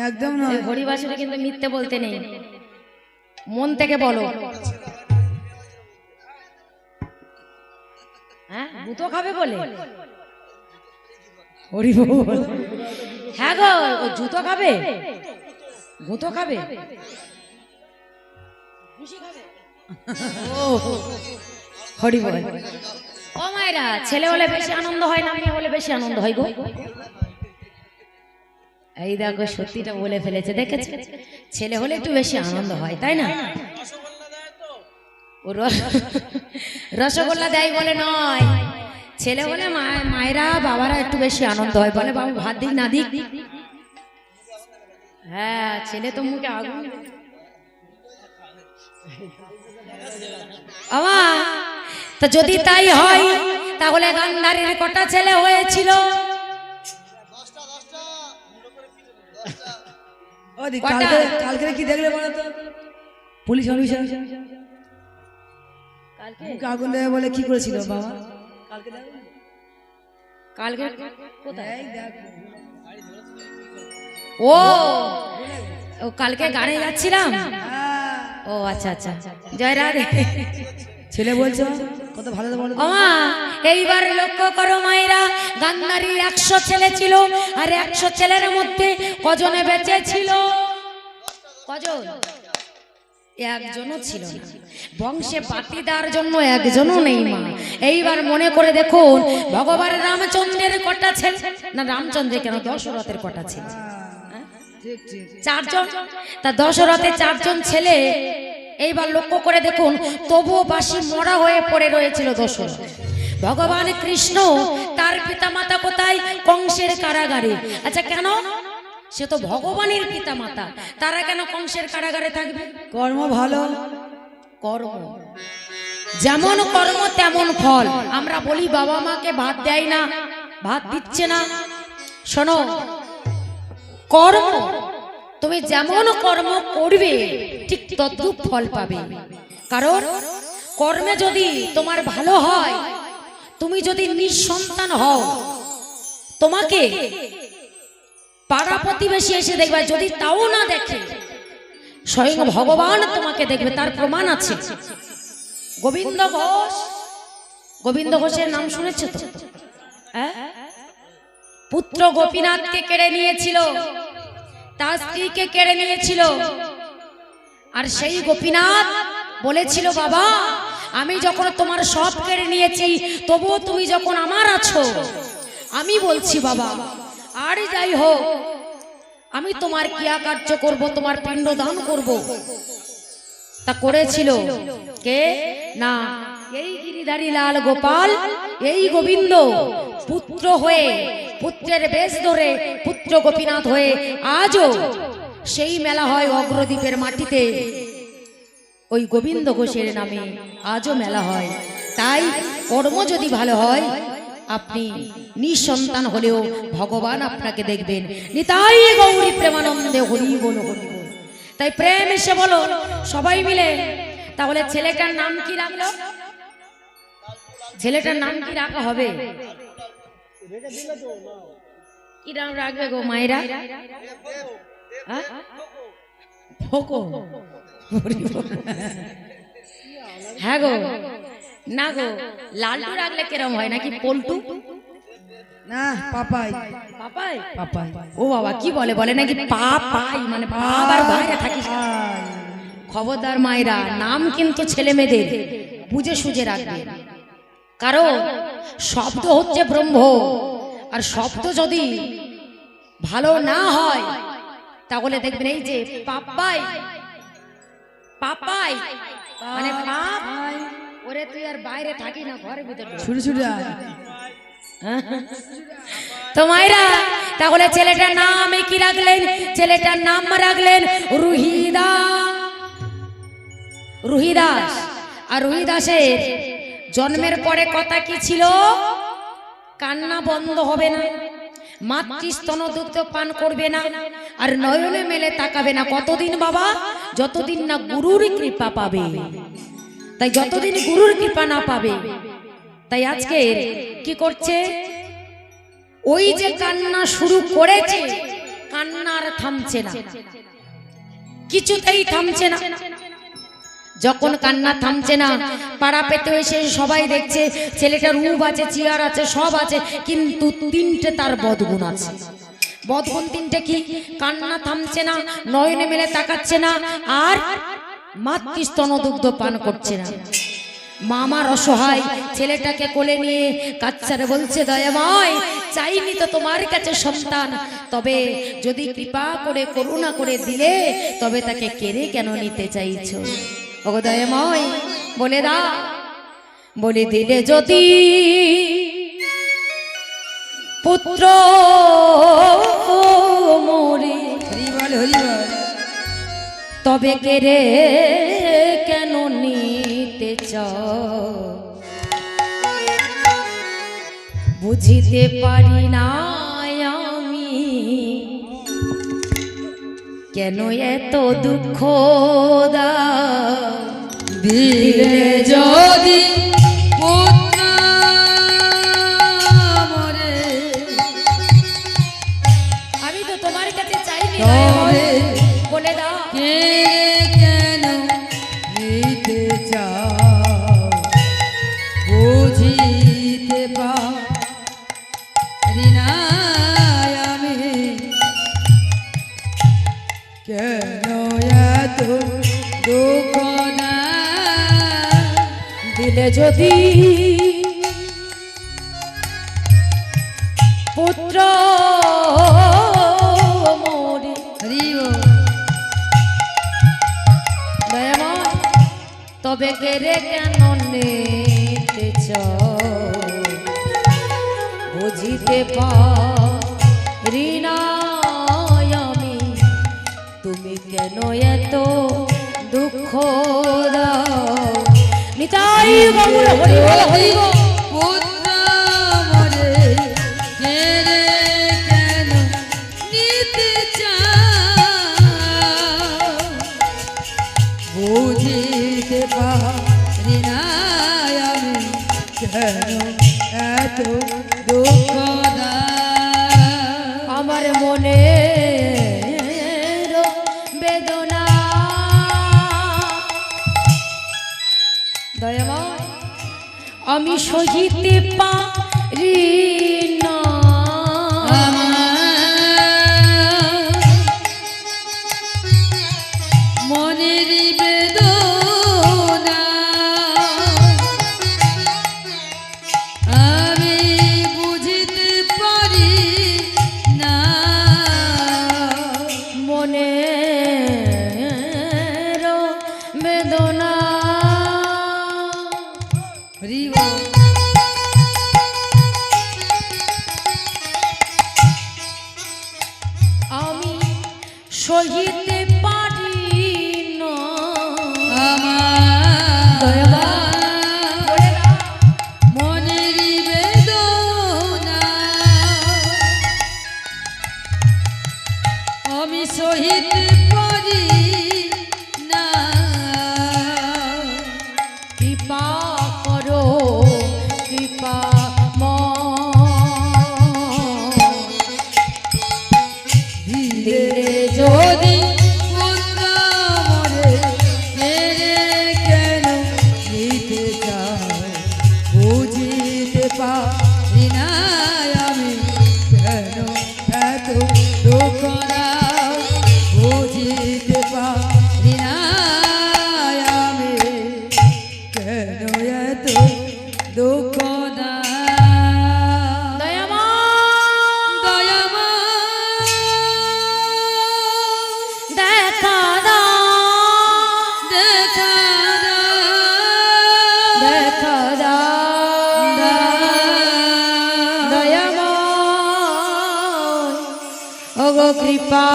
একদম নয়। এই হরিবাসরে কিন্তু মিথ্যে বলতে নেই, মন থেকে বলো। হ্যাঁ, গুতো খাবে বলে হরি বল। হ্যাঁ গো, ও জুতো খাবে, গুতো খাবে, ও হরি বল। ও মায়েরা, ছেলে হলে বেশি আনন্দ হয় না মেয়ে হলে বেশি আনন্দ হয় গো? এই দেখো সত্যিটা বলে ফেলেছে, দেখেছে? ছেলে হলে একটু বেশি আনন্দ হয়, তাই না? ও রসগোল্লা দেয় বলে নয়, ছেলে হলে মায়েরা বাবারা একটু বেশি আনন্দ হয়, বলে বাবু ভাত দিক না দিক। হ্যাঁ, ছেলে তো মুখে আগুন। আমা তা যদি তাই হয় তাহলে গান্ধারীর কটা ছেলে হয়েছিল? কালকে কি দেখলে বলো তো? পুলিশ অফিসার কালকে আগুন দেবে বলে কি করেছিল বাবা? কালকে কালকে কোথায়? ও ও কালকে গানে যাচ্ছিলাম। ও আচ্ছা আচ্ছা, জয় রাধে। ছেলে বলছো কত ভালো বলো। ওমা এইবার লক্ষ্য করো মায়েরা, গান্ধারীর 100 ছেলে ছিল, আর 100 ছেলের মধ্যে কজনে বেঁচে ছিল? কজন? একজনও ছিল না। বংশে পাতিদার জন্য একজনও নেই মা। এইবার মনে করে দেখুন, ভগবান রামচন্দ্রের কটা ছেলে, না রামচন্দ্রের কেন, দশরথের কটা ছেলে? 4 জন। তা দশরথের 4 জন ছেলে। এইবার লক্ষ্য করে দেখুন, তবুও বাসি মরা হয়ে পড়ে রয়েছিল দশরথ। ভগবান কৃষ্ণ তার পিতা মাতা কোথায়? কংসের কারাগারে। আচ্ছা কেন? সে তো ভগবানের পিতা মাতা, তারা কেন কংসের কারাগারে থাকবে? কর্ম ভালো। কর্ম যেমন কর্ম তেমন ফল। আমরা বলি বাবা মাকে ভাত দেয় না, ভাত দিচ্ছে না। শোনো, কর্ম তুমি যেমন কর্ম করবে ঠিক তদ্রূপ ফল পাবে। কারণ কর্মে যদি তোমার ভালো হয়, তুমি যদি নিঃসন্তান হও, তোমাকে পাড়া প্রতিবেশী এসে দেখবে, যদি তাও না দেখে স্বয়ং ভগবান তোমাকে দেখবে, তার প্রমাণ আছে। গোবিন্দ ঘোষ, গোবিন্দ ঘোষের নাম শুনেছ তো? পুত্র গোপীনাথকে কেড়ে নিয়েছিল, তার স্ত্রীকে কেড়ে নিয়েছিল। আর সেই গোপীনাথ বলেছিল, বাবা আমি যখন তোমার সব কেড়ে নিয়েছি, তবুও তুমি যখন আমার আছো, আমি বলছি বাবা আর যাই হোক আমি তোমার ক্রিয়া কার্য করব, তোমার পিণ্ড দান করব। তা করেছিল কে? না, এই গিরিধারী লাল গোপাল, এই গোবিন্দ পুত্র হয়ে, পুত্রের বেশ ধরে পুত্র গোপীনাথ হয়ে আজও সেই মেলা হয় অগ্রদ্বীপের মাটিতে, ওই গোবিন্দ ঘোষের নামে আজও মেলা হয়। তাই কর্ম যদি ভালো হয়, আপনি নিঃসন্তান হলেও ভগবান আপনাকে দেখবেন। নিতাই গৌরী প্রেমানন্দে হরি বল হরি বল। তাই প্রেম এসে বলো সবাই মিলে। তাহলে ছেলেটার নাম কি রাখলো? ছেলেটার নাম কি রাখা হবে? কি নাম রাখবে গো মায়েরা? হ্যাঁ গো, না গো, লালটু রাখলে কেরম হয়, নাকি পল্টু? না, পাপাই। পাপাই? পাপাই। ও বাবা কি বলে, বলে নাকি পাপাই, মানে বাবার বাইরে থাকিস। খবরদার মায়েরা, নাম কিন্তু ছেলে মেয়েদের বুঝে সুঝে রাখবে। কারণ শব্দ হচ্ছে ব্রহ্ম, আর শব্দ যদি ভালো না হয় তাহলে দেখবেন এই যে পাপাই, পাপাই মানে পাপ। ওরে তুই আর বাইরে থাকি না, ঘরের ভিতরে ছুটে ছুটে তো মায়েরা। তাহলে ছেলেটার নাম কি রাখলেন? ছেলেটার নাম রাখলেন রুহিদাস। রুহিদাস। আর রুহিদাসের জন্মের পরে কথা কি ছিল? কান্না বন্ধ হবে না, মাতৃস্তন দুগ্ধ পান করবে না, আর নয়নে মেলে তাকাবে না। কতদিন বাবা? যতদিন না গুরুর কৃপা পাবে। তাই যতদিন গুরুর কৃপা না পাবে, তাই আজকে কি করছে? ওই যে কান্না শুরু করেছে, কান্নার থামছে না, কিছুতেই থামছে না। যখন কান্না থামছে না, পাড়া পেতে এসে সবাই দেখছে ছেলেটার রূপ আছে, চেয়ার আছে, সব আছে, কিন্তু তিনটে তার বদগুণ আছে। বদগুণ তিনটে কি? কান্না থামছে না, নয়নে মেলে তাকাচ্ছে না, আর মাতৃস্তন দুগ্ধ পান করছে না। মামার অসহায় ছেলেটাকে কোলে নিয়ে কাচ্চারে বলছে, দয়াময়, চাইনি তো তোমার কাছে সন্তান, তবে যদি কৃপা করে করুণা করে দিলে তবে তাকে কেড়ে কেন নিতে চাইছো? ওগো দয়াময়, বলে দা, বলে দিলে যদি পুত্র মোরে, হরিবল হরিবল, তবে কেড়ে কেন নিতে চাও? বুঝিতে পারি না আমি কেন এত দুঃখ দাও। দিলে যদি পুত্র মোরে, আমি তো তোমার কাছে চাইনি, তবে বলে দাও কে কেন নিতে চাও? বুঝিতে পারি না আমি কেন এত দুঃখ না। দিলে যদি পুত্র মোরে, হরিবল, দয়াময়, তবে কেড়ে কেন নিতে চাও? বুঝিতে পারি না আমি তুমি কেন এত দুঃখ দাও। নিতাই গৌর হরি বল, হরি বল। পুত্র মোরে, কে কেন নিতে চাও? বুঝিতে পারি না আমি কেন এত দুঃখ দাও। আমার মনে বেদনা, দয়াময়, আমি সহিতে পারি না। মনের বেদনা আমি বুঝিতে পারি না। মনের বেদনা, হরিবল, আমি সহিতে পারি না। আমার মনের বেদনা আমি সহিতে পারি না। কৃপা করো, কৃপা দিলে যদি পুত্র মোরে, কেড়ে কেন নিতে চাও? বুঝিতে পারি না আমি কেন এত দুঃখ দাও। বুঝিতে পারি না আমি কেন এত দুঃখ দাও। দয়াময়, দয়াময়, দেখা দাও, দেখা দাও, দেখা দাও, দয়াময়, ওগো কৃপা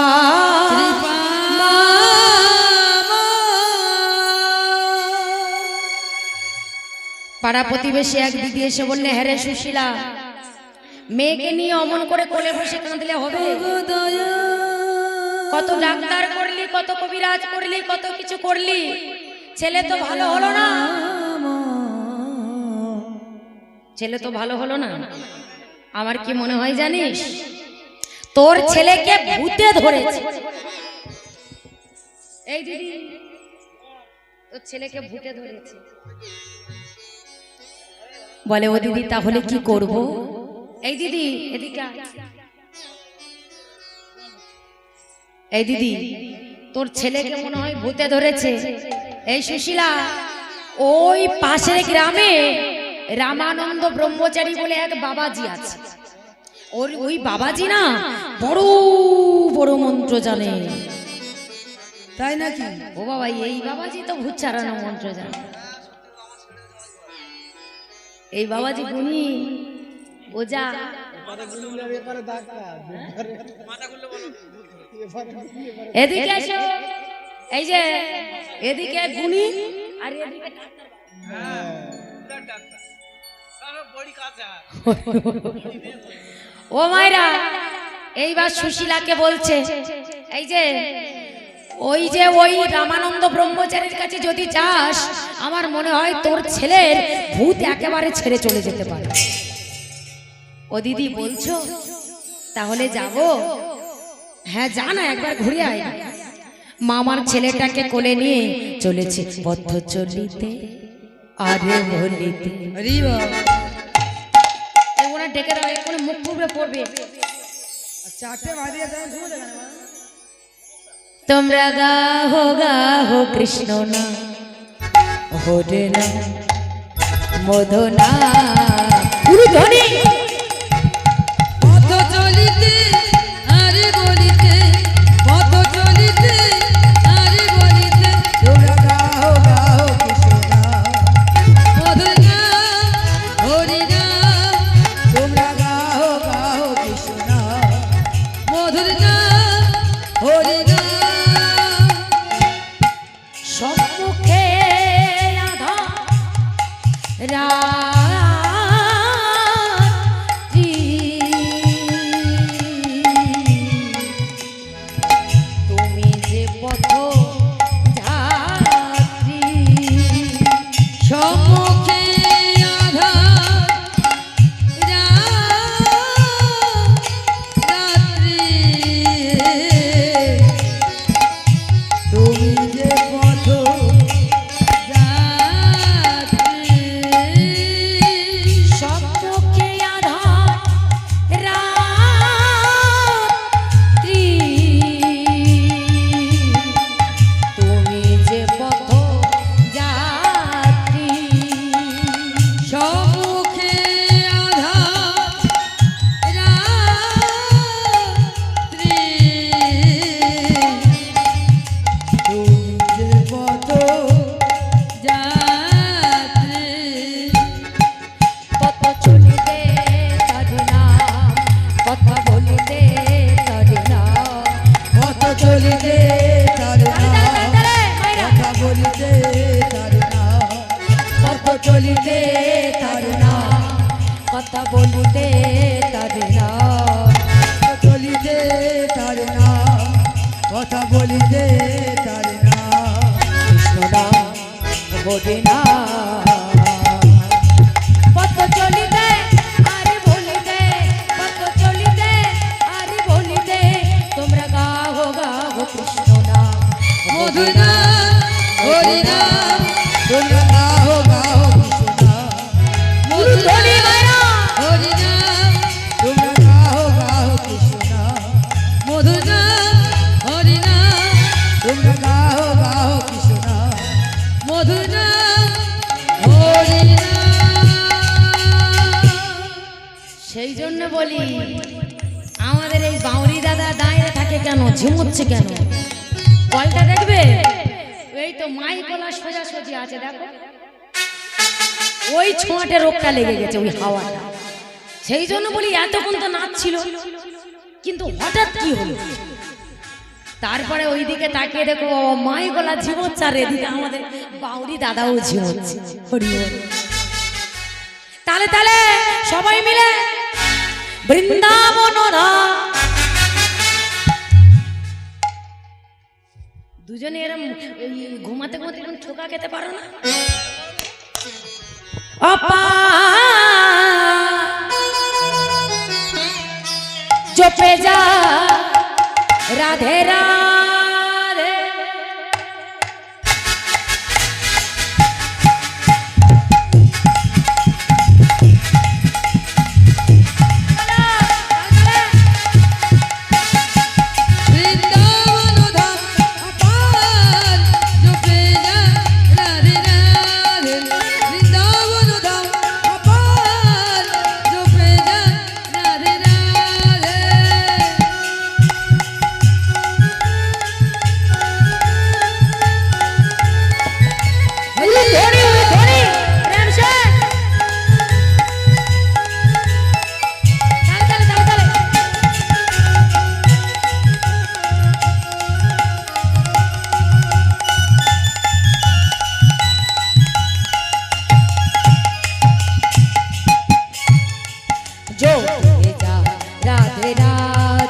পাড়া প্রতিবেশী এক দিদি এসে বললে, হ্যাঁ রে সুশীলা, মেয়েকে নিয়ে অমন করে কোলে বসে কাঁদলে হবে? কত ডাক্তার করলি, কত কবিরাজ করলি, কত কিছু করলি, ছেলে তো ভালো হলো না। ছেলে তো ভালো হলো না। আমার কি মনে হয় জানিস, তোর ছেলেকে ভূতে ধরেছে। এই দিদি, তোর ছেলেকে ভূতে ধরেছে। বলে ও দিদি তাহলে কি করব? এই দিদি এদিকে আয়। এই দিদি তোর ছেলেকে মনে হয় ভূতে ধরেছে। এই সুশীলা, ওই পাশের গ্রামে রামানন্দ ব্রহ্মচারী বলে এক বাবাজি আছে। ওই বাবাজি না বড় বড় মন্ত্র জানে। তাই নাকি? ও বাবা, এই বাবাজি তো ভূত ছাড়ানো মন্ত্র জানে। এই বাবাজি গুনি ওজা। এদিকে এসো, এই যে এদিকে গুনি আর এদিকে ও মায়েরা, এইবার সুশীলাকে বলছে এই যে ওই রামানন্দ ব্রহ্মচারীর কাছে যদি যাস, আমার মনে হয় তোর ছেলের ভূত একেবারে ছেড়ে চলে যেতে পারে। ও দিদি বলছো, তাহলে যাব? হ্যাঁ যা না, একবার ঘুরে আয়। মামার ছেলেটাকে কোলে নিয়ে চলেছে পথ চলিতে আরে বলিতে। ওরা ডেকে দাও, এক্ষুনি মুখ ফুটবে পড়বে। 4টে বাজিয়ে যায়, ঘুমোতে কেন? তোমরা গাহো কৃষ্ণ না হরে না মদনা উরুধ্বনি। পথ চলিতে আরে বলিতে, পথ চলিতে আরে বলিতে, তোমরা গাও গাও কৃষ্ণ নাম, মধুর নাম, হরি নাম। তোমরা গাও গাও কৃষ্ণ নাম, মধুর নাম, হরি নাম। সম্মুখে রাধা রাত্রি, তুমি যে পথ যাত্রী। সম্মুখে রাত্রি, তুমি যে পথ যাত্রী। সম্মুখে আধার রাত্রি, তুমি যে পথ যাত্রী। সম্মুখে রাত্রি, তুমি যে পথ যাত্রী। পথ চলিতে তার নাম, কথা বলিতে তার নাম। পথ চলিতে তার নাম, কথা বলিতে তার নাম। পথ চলিতে তার নাম, কথা বলিতে তার নাম। পথ চলিতে তার নাম, কথা বলিতে তার নাম। কৃষ্ণ নাম হরে নাম। পথ চলিতে আরে বলিতে, পথ চলিতে আরে বলিতে, তোমরা গাও কৃষ্ণ নাম মধুর নাম, হরি নাম। তোমরা গাও গাও কৃষ্ণ নাম, মধুর ধ্বনি নাম, মায়া। হরি নাম। তোমরা গাও গাও কৃষ্ণ নাম, মধুর নাম, হরি নাম। তোমরা গাও গাও কৃষ্ণ নাম, মধুর নাম, হরি নাম। সেই জন্য বলি, আমাদের এই বাউরি দাদা দাঁড়িয়ে থাকে কেন, ঝিমুচ্ছে কেন? কলটা দেখবে, এই তো মাই গলা সোজাসুজি আছে, দেখো ওই ছোঁয়াটে রোগটা লেগে গেছে, ওই হাওয়াটা। সেই জন্য বলি এতক্ষণ তো নাচছিল, কিন্তু হঠাৎ কি হলো? তারপরে ওইদিকে তাকিয়ে দেখো মাই গলা ঝিমোচ্ছে, আর এদিকে আমাদের বাউরি দাদাও ঝিমোচ্ছে। হরি হরি। তালে তালে সবাই মিলে বৃন্দাবন দুজনে এরম ঘুমাতে ঘুমাতে এরম ঠোকা খেতে পারো না? আপা জপে যা রাধে রাধে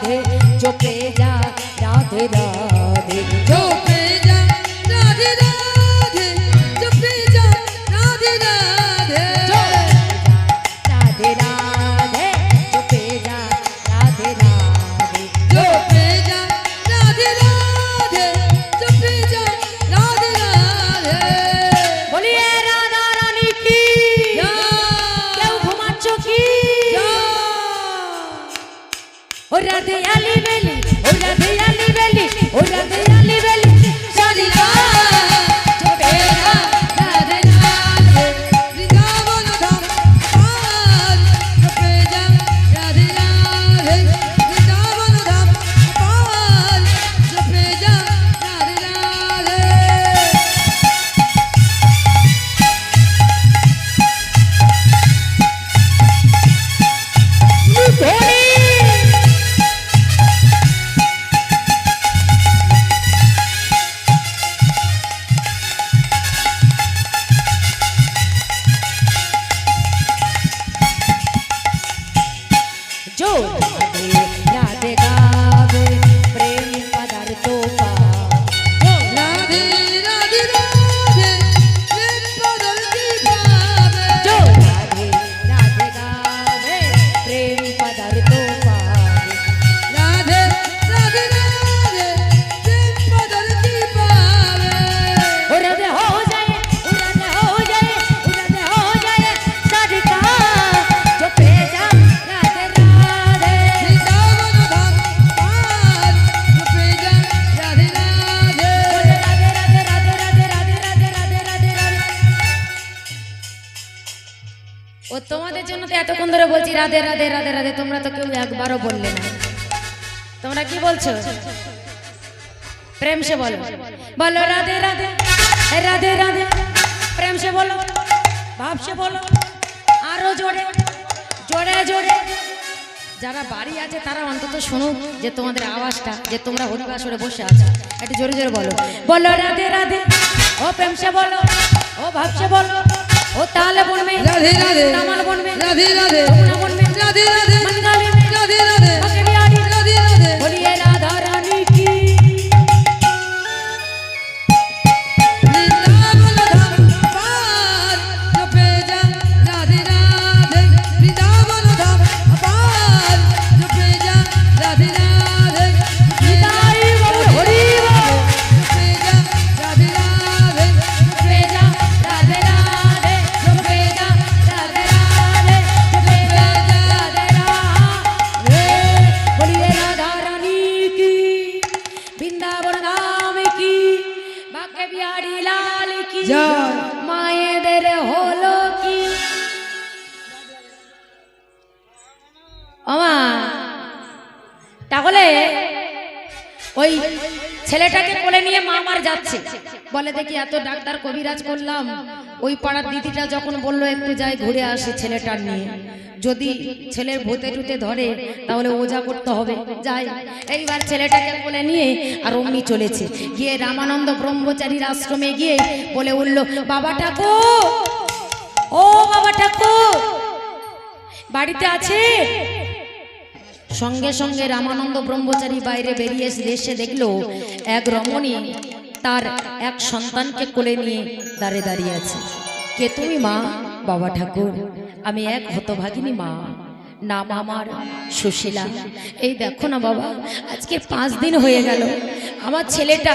राधे चुपे जा राधे राधे चुपे जा राधे राधे चुपे जा राधे राधे राधे राधे चुपे जा राधे राधे चुपे जा राधे राधे चुपे जा राधे राधे बोलिए राधा रानी की जय কেউ ঘুমাচ্ছ কি ও রাধে আলি বেলি ও রাধে আলি বেলি ও রাধে আলি বেলি सारी रात चुपे जा राधे राधे वृंदावन धाम पार चुपे जा राधे राधे वृंदावन धाम पार चुपे जा राधे राधे ধনী जो राधे राधे गावे प्रेम पदार्थों का राधे राधे राधे प्रेम बदल की भावे जो राधे राधे गावे प्रेम पदार्थों का राधे राधे राधे प्रेम बदल की भावे उड़ादे हो जाए उड़ादे हो जाए उड़ादे हो जाए सारिका जो भेजा राधे राधे वृंदावन धाम पार चुपे जा राधे राधे राधे राधे राधे राधे राधे राधे राधे राधे ও তোমাদের জন্য তো এতক্ষণ ধরে বলছি রাধে রাধে রাধে রাধে তোমরা তো কেউ একবারও বললে না তোমরা কি বলছো प्रेम से बोलो बोलो राधे राधे राधे राधे प्रेम से बोलो भाव से बोलो आरो जोड़े जोड़े जोड़े যারা বাড়ি আছে তারা অন্তত শুনুক যে তোমাদের আওয়াজটা যে তোমরা হরিবাসরে বসে আছো একটু জোরে জোরে বলো বলো রাধে রাধে ও প্রেম से बोलो ও ভাব से बोलो ও তাল বনবে राधे राधे তামাল বনবে राधे राधे যমুনা বনবে राधे राधे मंगाली में राधे राधे बाके बिहारी राधे राधे बोलिए राधा रानी की वृंदावन धाम पार चुपे जा राधे राधे वृंदावन धाम पार चुपे जा राधे राधे निताई गौर हरि बोल चुपे जा राधे राधे चुपे जा राधे राधे चुपे जा राधे राधे चुपे जा राधे राधे बोलिए राधा रानी की वृंदावन धाम की बाके बिहारी लाल की जय। मायेদের হলো কি আমা তাহলে ওই ছেলেটাকে কোলে নিয়ে মা আমার যাচ্ছে বলে দেখি এত ডাক্তার কবিরাজ করলাম ওই পাড়ার দিদিটা যখন বললো একটু যাই ঘুরে আসি ছেলেটার নিয়ে যদি ছেলের ভূতে টুতে ধরে তাহলে ওঝা করতে হবে যাই এইবার ছেলেটাকে কোলে নিয়ে আর অমনি চলেছে গিয়ে রামানন্দ ব্রহ্মচারীর আশ্রমে গিয়ে বলে উঠল বাবা ঠাকুর ও বাবা ঠাকুর বাড়িতে আছে সঙ্গে সঙ্গে রামানন্দ ব্রহ্মচারী বাইরে বেরিয়ে এসে দেখলো এক রমণী তার এক সন্তানকে কোলে নিয়ে দাঁড়িয়ে আছে কে তুমি মা বাবা ঠাকুর আমি এক হতভাগিনী মা নাম আমার সুশীলা এই দেখো না বাবা আজকে 5 দিন হয়ে গেল আমার ছেলেটা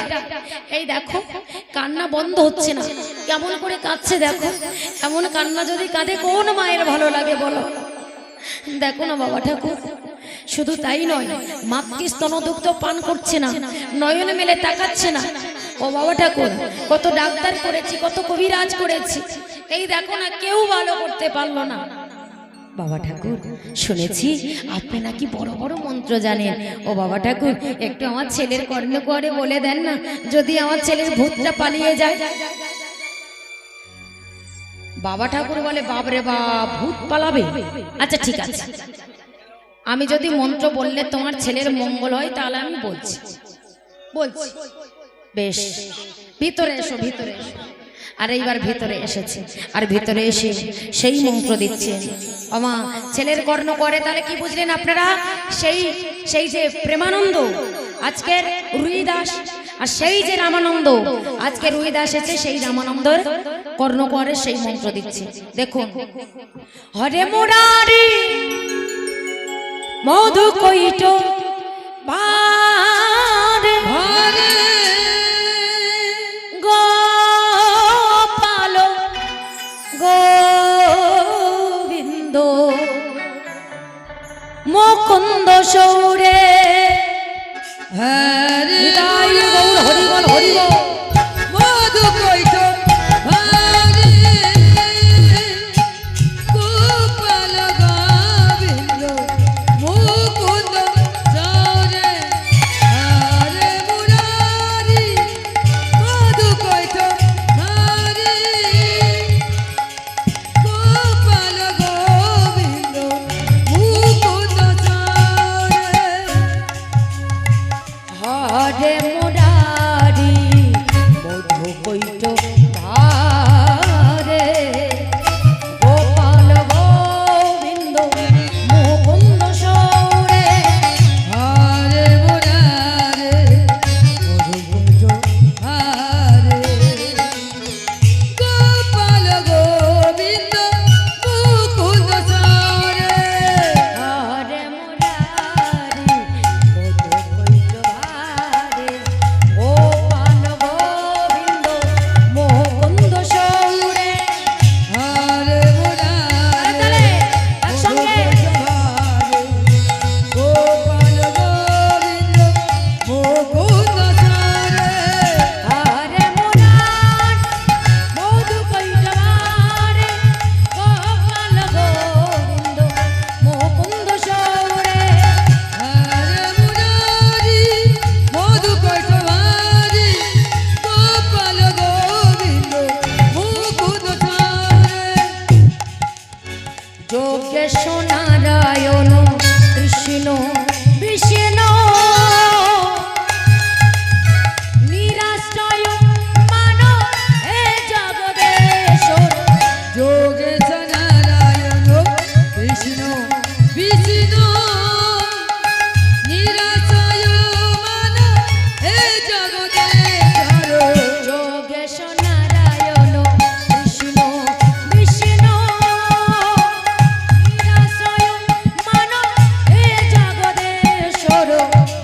এই দেখো কান্না বন্ধ হচ্ছে না কেমন করে কাঁদছে দেখো এমন কান্না যদি কাঁদে কোন মায়ের ভালো লাগে বলো দেখো না বাবা ঠাকুর শুধু তাই নয় মাতৃ স্তনদুগ্ধ পান করছে না নয়নে মেলে তাকাচ্ছে না ও বাবা ঠাকুর কত ডাক্তার করেছি কত কবিরাজ করেছি এই দেখো না কেউ ভালো করতে পারলো না বাবা ঠাকুর শুনেছি আপনি নাকি বড় বড় মন্ত্র জানেন ও বাবা ঠাকুর একটু আমার ছেলের কর্ণে করে বলে দেন না যদি আমার ছেলের ভূতটা পালিয়ে যায় বাবা ঠাকুর বলে বাপরে বাপ ভূত পালাবে আচ্ছা ঠিক আছে আমি যদি মন্ত্র বললে তোমার ছেলের মঙ্গল হয় তাহলে আমি বলছি বেশ ভিতরে এসো ভিতরে এসো আর এইবার ভিতরে এসেছে আর ভিতরে এসে সেই মন্ত্র দিচ্ছে আমা ছেলের কর্ণ করে তাহলে কি বুঝলেন আপনারা সেই সেই যে প্রেমানন্দ আজকের রুই দাস, আর সেই যে রামানন্দ আজকে রুই দাস এসে সেই রামানন্দের কর্ণকুয়ারে সেই মন্ত্র দিচ্ছে। দেখুন, হরে মুরারি মধু কৈট ভারে ভারে গোপাল গোবিন্দ মুকুন্দ সৌরে হরে নিতাই গৌর হরি বল হরি বল। মধু কৈট ভারে গোপাল গোবিন্দ মুকুন্দ সৌরে হরে মুরারি মধু কৈট ভারে গোপাল গোবিন্দ মুকুন্দ সৌরে হরে মুরারি মধু কৈট ভারে গোপাল গোবিন্দ মুকুন্দ সৌরে হরে মুরারে মধু কৈট ভারে গোপাল গোবিন্দ মুকুন্দ সৌরে হরে মুরারি মধু কৈট ভারে গোপাল গোবিন্দ মুকুন্দ সৌরে। হরে মুরারে তাহলে একসঙ্গে গোপাল গোবিন্দ মুকুন্দ সৌরে হরে মুরারি মধু কৈট ভারে গোপাল গোবিন্দ মুকুন্দ সৌরে। হরে মুরারি মধু কৈট ভারে গোপাল গোবিন্দ মুকুন্দ সৌরে যোগেশ নারায়ণ কৃষ্ণ বিষ্ণু নিরাশ্রয় মান হে জগদেশ্বর। যোগেশ নারায়ণ কৃষ্ণ বিষ্ণু নিরাশয় মান হে জগদেশ্বর যোগেশ নারায়ণ কৃষ্ণ বিষ্ণু নিরাশ্রয় মান হে জগদেশ্বর।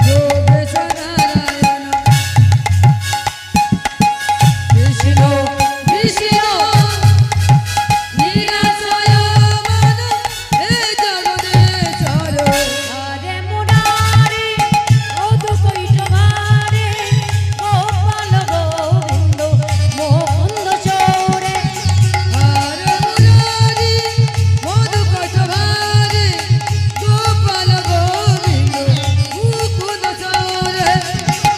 যোগেশ নারায়ণ কৃষ্ণ বিষ্ণু নিরাশয় মান হে জগদেশ্বর হরে মুরারি মধু কৈট ভারে গোপাল গোবিন্দ মুকুন্দ সৌরে। হরে মুরারি মধু কৈট ভারে গোপাল গোবিন্দ মুকুন্দ সৌরে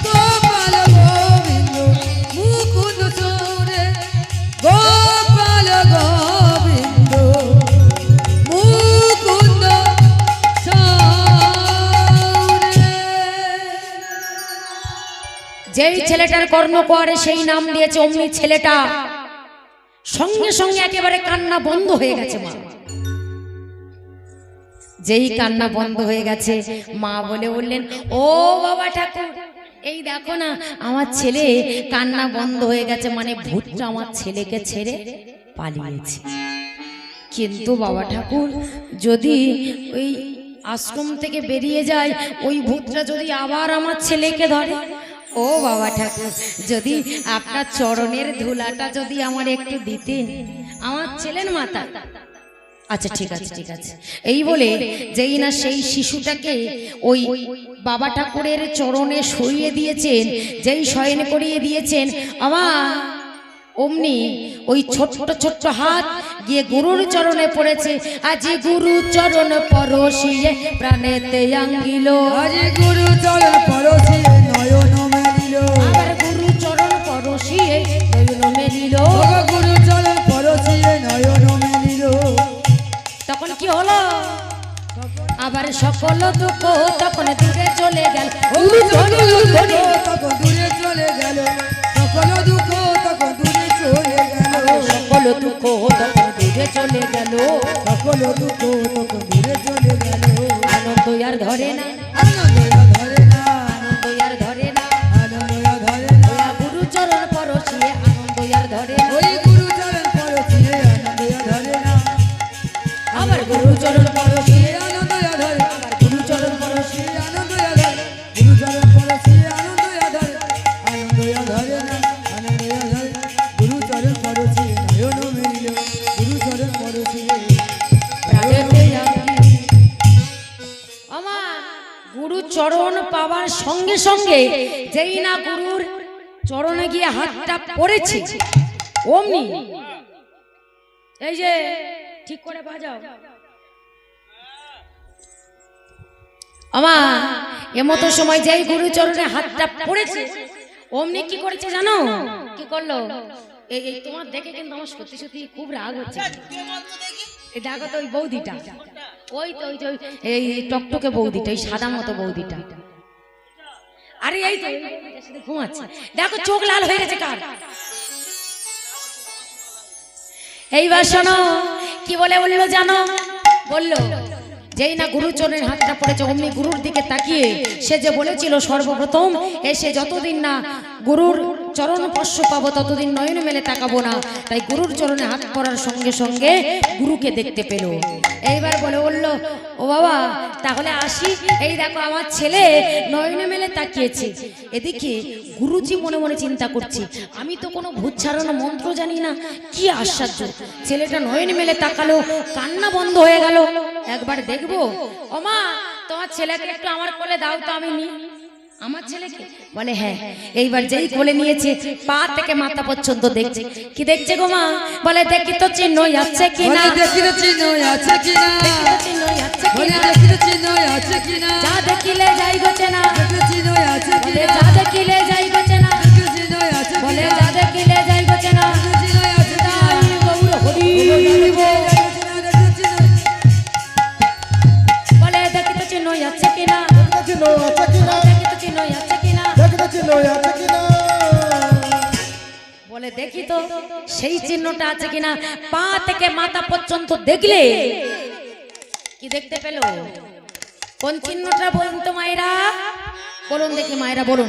গোপাল গোবিন্দ মুকুন্দ সৌরে গোপাল গোবিন্দ মুকুন্দ সৌরে যেই ছেলেটার কর্ণকুয়ারে সেই নাম দিয়েছে অমনি ছেলেটা সঙ্গে সঙ্গে একেবারে কান্না বন্ধ হয়ে গেছে। মা যেই কান্না বন্ধ হয়ে গেছে মা বললেন, ও বাবা ঠাকুর, এই দেখো না আমার ছেলে কান্না বন্ধ হয়ে গেছে, মানে ভূতটা আমার ছেলেকে ছেড়ে পালিয়েছে। কিন্তু বাবা ঠাকুর, যদি ওই আশ্রম থেকে বেরিয়ে যায়, ওই ভূতটা যদি আবার আমার ছেলেকে ধরে, ও বাবা ঠাকুর, যদি আপনার চরণের ধুলাটা যদি আমার একটু দিতেন আমার ছেলের মাথা। আচ্ছা ঠিক আছে ঠিক আছে, এই বলে যেই না সেই শিশুটাকে ওই বাবা ঠাকুরের চরণে শয়িয়ে দিয়েছেন, যেই শয়ন করিয়ে দিয়েছেন, আমার অমনি ওই ছোট্ট ছোট্ট হাত গিয়ে গুরুর চরণে পড়েছে। আজি গুরু চরণ পরশিয়ে প্রাণেতে আঙ্গিল। হরে গুরু চরণ পরশে নয়ন মেলিল আবার গুরু চরণ পরশিয়ে নয়ন মেলিল। গুরু চরণ পরশে নয়ন মেলিল তখন কি হলো? আবার সকল দুঃখ তখন দূরে চলে গেল। গুরু চরণ তখন দূরে চলে গেল সকল দুঃখ তখন দূরে চলে গেল সকল দুঃখ তখন দূরে চলে গেল। সকল দুঃখ তখন দূরে চলে গেল আনন্দ আর ধরে না, আনন্দ সঙ্গে সঙ্গে যেই না গুরুর চরণে গিয়ে হাতটা পড়েছে অমনি এই যে ঠিক করে বাজাও আমা এমতো সময় যেই গুরু চরণে হাতটা পড়েছে অমনি কি করেছে জানো কি করলো এই তোমার দেখে কিন্তু আমার সত্যি সত্যি খুব রাগ হচ্ছে এই দেখো তো ওই বৌদিটা ওই তো এই টকটকে বৌদিটা ওই সাদা মতো বৌদিটা আরে এই তো ঘুমাচ্ছে দেখো চোখ লাল হয়ে গেছে কার এইবার শোনো কি বলে বললো জানো বললো যেই না গুরুচরণের হাতটা পড়েছে অমনি গুরুর দিকে তাকিয়ে সে যে বলেছিল সর্বপ্রথম এসে যতদিন না গুরুর চরণ স্পর্শ পাবো ততদিন নয়ন মেলে তাকাবো না তাই গুরুর চরণে হাত পড়ার সঙ্গে সঙ্গে গুরুকে দেখতে পেল এইবার বলে বললো ও বাবা তাহলে আসি এই দেখো আমার ছেলে নয়ন মেলে তাকিয়েছে এদিকে গুরুজি মনে মনে চিন্তা করছে আমি তো কোনো ভূত ছাড়ানো মন্ত্র জানি না কি আশ্চর্য ছেলেটা নয়ন মেলে তাকালো কান্না বন্ধ হয়ে গেল একবার দেখবো ও মা তোমার ছেলেকে একটু আমার কোলে দাও তো আমি নি আমার ছেলেকে বলে হ্যাঁ এইবার যেই কোলে নিয়েছে পা থেকে মাথা পর্যন্ত দেখছে কি দেখছে গো মা বলে দেখি তো চিহ্ন আছে কিনা দেখি তো চিহ্ন আছে কিনা চিহ্ন আছে কিনা দেখি তো চিহ্ন আছে কিনা যা দেখিলে যাই গোছে না চিহ্ন আছে বলে যা দেখিলে যাই গোছে না চিহ্ন আছে বলে যা দেখিলে যাই গোছে না চিহ্ন আছে তাই গৌর হরি বলে দেখি তো চিহ্ন আছে কিনা চিহ্ন আছে কিনা দেখি তো চিহ্ন আছে কিনা দেখো চিহ্ন আছে কিনা বলে দেখি তো সেই চিহ্নটা আছে কিনা পা থেকে মাথা পর্যন্ত দেখলে কি দেখতে পেল কোন চিহ্নটা বলুন তো মায়েরা বলুন দেখি মায়েরা বলুন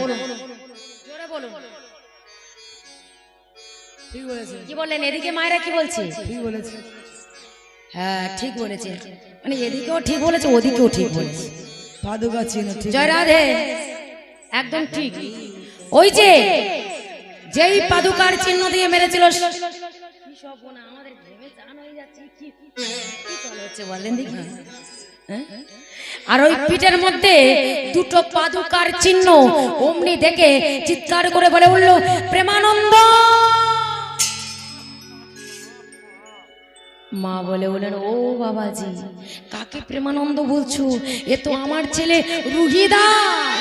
জোরে বলুন ঠিক বলেছে কি বললেন এদিকে মায়েরা কি বলছে ঠিক বলেছে হ্যাঁ ঠিক বলেছে মানে এদিকেও ঠিক বলেছে ওদিকেও ঠিক বলেছে পাদুকা চিহ্ন ঠিক জয় রাধে একদম ঠিক ওই যে যেই পাদুকার চিহ্ন দিয়ে মেরেছিল কি সব না আমাদের ঘেমে চান হয়ে যাচ্ছে কি কল হচ্ছে বলেন দেখি হ্যাঁ? আর ওই পিঠের মধ্যে দুটো পাদুকার চিহ্ন অমনি দেখে চিৎকার করে বলে উঠল প্রেমানন্দ মা বলে বলেন ও বাবাজি কাকে প্রেমানন্দ বলছো এ তো আমার ছেলে রুহিদাস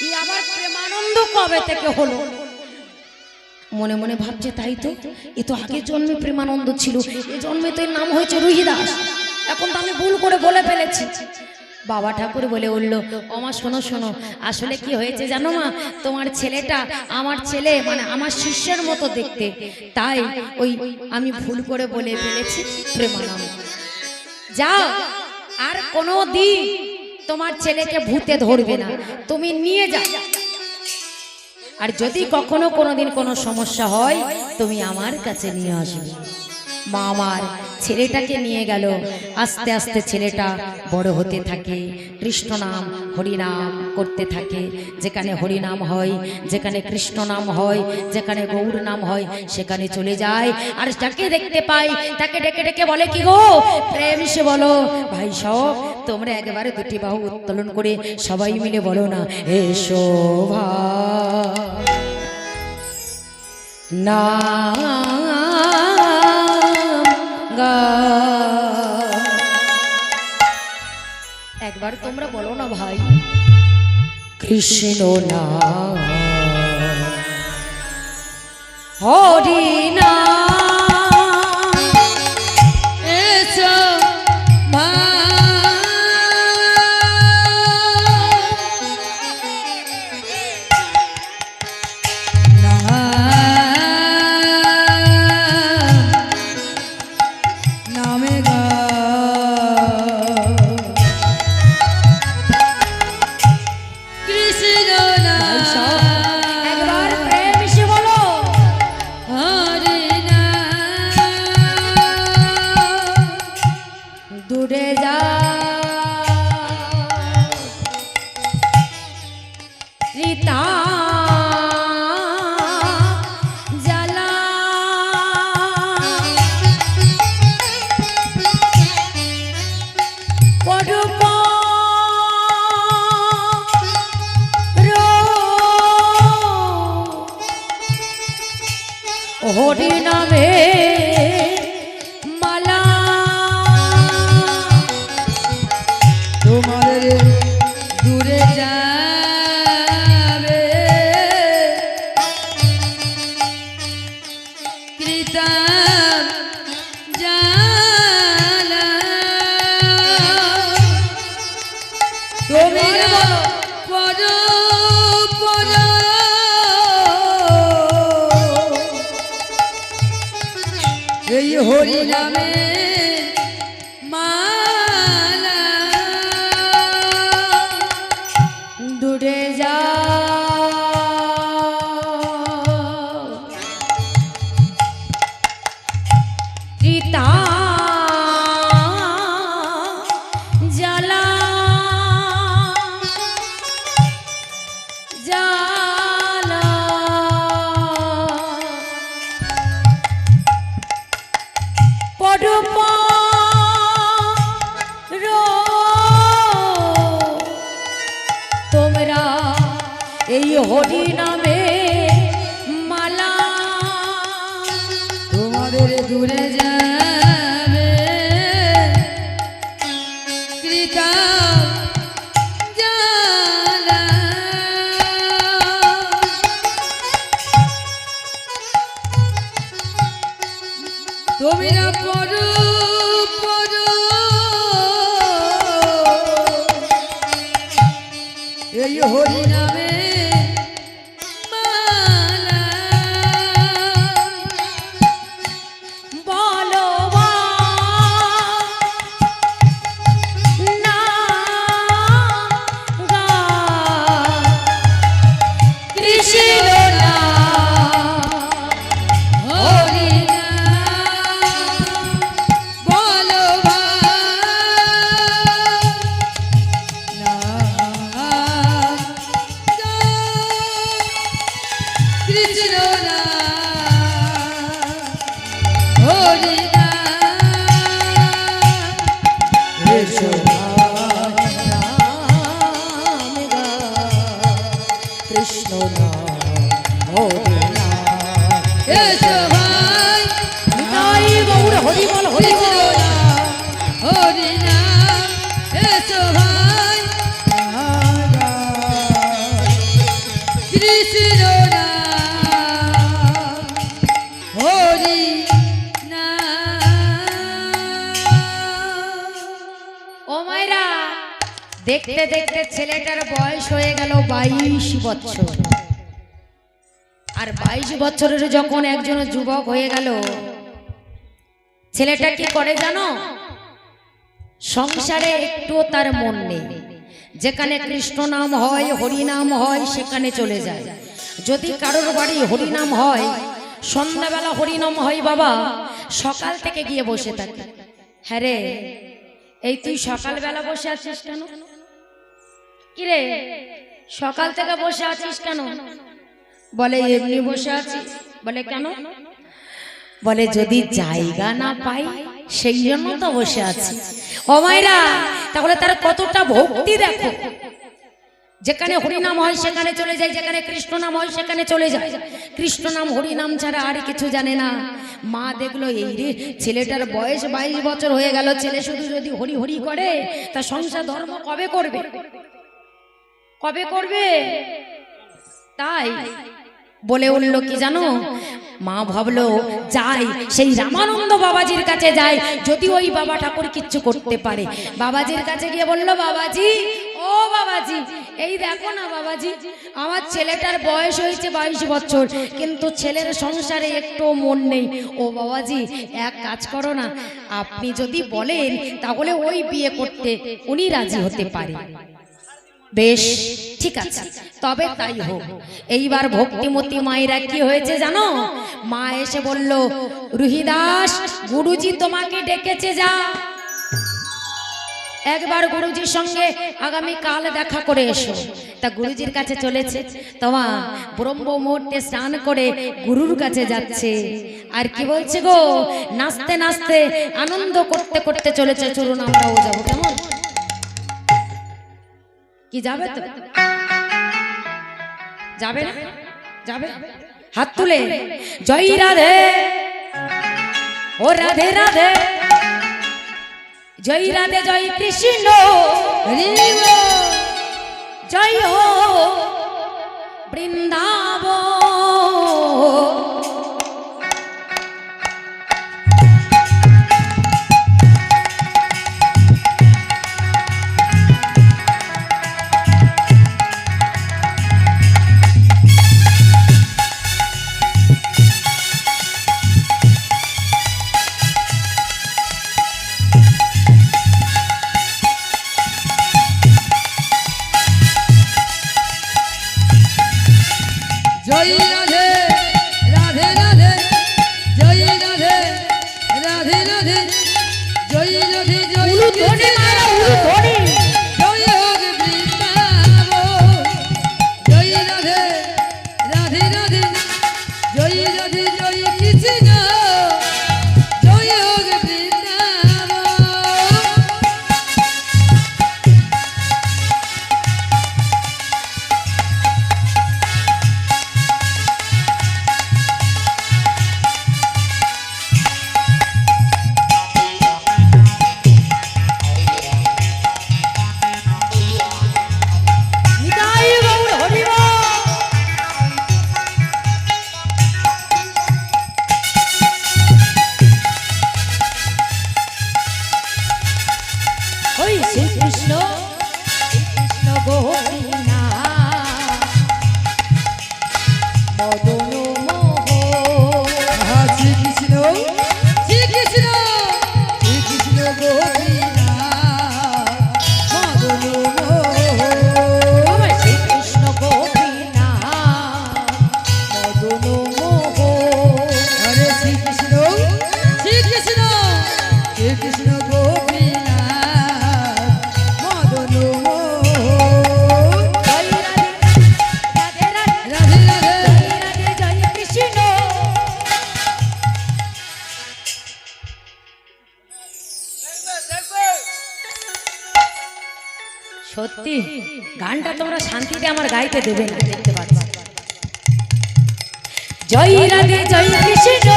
ই আবার প্রেমানন্দ কবে থেকে হলো মনে মনে ভাবছে তাই তো এ তো আগের জন্মে প্রেমানন্দ ছিল এ জন্মে তো এর নাম হয়েছে রুহিদাস এখন তো আমি ভুল করে বলে ফেলেছি বাবা ঠাকুর বলে উঠল ওমা শোনো শোনো আসলে কি হয়েছে জানো মা তোমার ছেলেটা আমার ছেলে মানে আমার শিষ্যের মতো দেখতে তাই ওই আমি ভুল করে বলে ফেলেছি প্রেমানন্দ যাও আর কোনো দিন তোমার ছেলেকে ভূতে ধরবে না তুমি নিয়ে যাও আর যদি কখনো কোনোদিন কোনো সমস্যা হয় তুমি আমার কাছে নিয়ে আসবে মা আমার ছেলেটাকে নিয়ে গেল আস্তে আস্তে ছেলেটা বড় হতে থাকে কৃষ্ণ নাম হরি নাম করতে থাকে যেখানে হরি নাম হয় যেখানে কৃষ্ণ নাম হয় যেখানে গৌর নাম হয় সেখানে চলে যায় আর যাকে দেখতে পাই তাকে ডেকে ডেকে বলে কি গো প্রেম সে বলো ভাই সব তোমরা একেবারে দুটি বাহু উত্তোলন করে সবাই মিলে বলো না এসো না একবার তোমরা বলো না ভাই কৃষ্ণ না হরি না এসো নামে গা কৃষ্ণ না একবার প্রেম সে বলো হরি না দূরে যা রীতা জ্বালা পড়ুক হরি নামে মালা তোমার দূরে যাবে কৃতাম জালা তুমি পর পর এই হরি নামে মালা দূরে যা গীতা জ্বালা জ্বালা পড়পা তোমরা এই হরি নামে মালা তোমাদের দূরে যাবে কৃতা জালা তোমরা পর পর এই হরি নামে মালা বলো না গা কৃষ্ণ না হরি বলো কৃষ্ণ না হরি এসো নাম গা কৃষ্ণ নাম হরি নাম এসো ভাই নিতাই গৌর হরি বল হরি বল হরি নাম এসো ভাই কৃষ্ণ নাম হরি নাম ও মায়েরা দেখতে দেখতে ছেলেটার বয়স হয়ে গেল 22 বছর। আর 22 বছরের যখন একজন যুবক হয়ে গেল, ছেলেটা কি করে জানো? সংসারে একটু তার মন নেই। যেখানে কৃষ্ণ নাম হয়, হরি নাম হয়, সেখানে চলে যায়। যদি কারোর বাড়ি হরি নাম হয়, সন্ধ্যাবেলা হরি নাম হয় বাবা, সকাল থেকে গিয়ে বসে থাকে। হ্যাঁ রে, এই তুই সকালবেলা বসে আছিস কেন? কিরে, সকাল থেকে বসে আছিস কেন? বলে এমনি বসে আছি। বলে কেন? বলে যদি জায়গা না পাই সেই জন্য তো বসে আছি। ও মায়েরা, তাহলে তার কতটা ভক্তি দেখো। যেখানে হরি নাম হয় সেখানে চলে যায়, যেখানে কৃষ্ণ নাম হয় সেখানে চলে যায়। কৃষ্ণ নাম হরি নাম ছাড়া আর কিছু জানে না। মা দেখলো এই রে, ছেলেটার বয়স 22 বছর হয়ে গেল, ছেলে শুধু যদি হরি হরি করে তা সংসার ধর্ম কবে করবে? কবে করবে? তাই বলে উঠল কি জানো? মা ভাবলো যাই সেই রামানন্দ বাবাজির কাছে যাই, যদি ওই বাবা ঠাকুর কিচ্ছু করতে পারে। বাবাজির কাছে গিয়ে বলল, বাবাজি, ও বাবাজি, এই দেখো না বাবাজি, আমার ছেলেটার বয়স হয়েছে 22 বছর, কিন্তু ছেলের সংসারে একটু মন নেই। ও বাবাজি, এক কাজ করো না, আপনি যদি বলেন তাহলে ওই বিয়ে করতে উনি রাজি হতে পারে। বেশ, ঠিক আছে, তবে তাই হোক। এইবার ভক্তিমতী মায়েরা কি হয়েছে জানো? মা এসে বলল, রুহিদাস, গুরুজি তোমাকে ডেকেছে, যা একবার গুরুজির সঙ্গে আগামী কাল দেখা করে এসো। তা গুরুজির কাছে চলেছে। তোমা ব্রহ্ম মুহূর্তে স্নান করে গুরুর কাছে যাচ্ছে। আর কি বলছে গো, নাচতে নাচতে আনন্দ করতে করতে চলেছে। চলুন আমরাও যাবো, কেমন? কি যাবে তো? যাবে না? যাবে? হাত তুলে জয় রাধে, ও রাধে রাধে, জয় রাধে জয় কৃষ্ণ, হরি বল। জয় হো বৃন্দাবন। জয় রাধে রাধে রাধে, জয় রাধে রাধে রাধে, জয় রাধে জয় কৃষ্ণ, জয় হোক বৃন্দাবন। জয় রাধে রাধে রাধে, জয় রাধে জয় কৃষ্ণ, জয় হোক বৃন্দাবন। নিতাই গৌর হরি বল। ওই শ্রীকৃষ্ণ, শ্রীকৃষ্ণ গৌরীনা মদন মোহন। শ্রী কৃষ্ণ শ্রী কৃষ্ণ শ্রী কৃষ্ণ গোপীনাথ মদন মোহন। শ্রীকৃষ্ণ গৌরীনা মদন মোহন। হরে শ্রী কৃষ্ণ শ্রী কৃষ্ণ শ্রী কৃষ্ণ গোপীনাথ মদন মোহন। জয় রাধে রাধে রাধে, রাধে রাধে জয় রাধে জয় কৃষ্ণ। সত্যি গানটা তোমরা শান্তিতে আমার গাইতে দেবে না, দেখতে পাচ্ছ। জয় রাধে জয় কৃষ্ণ,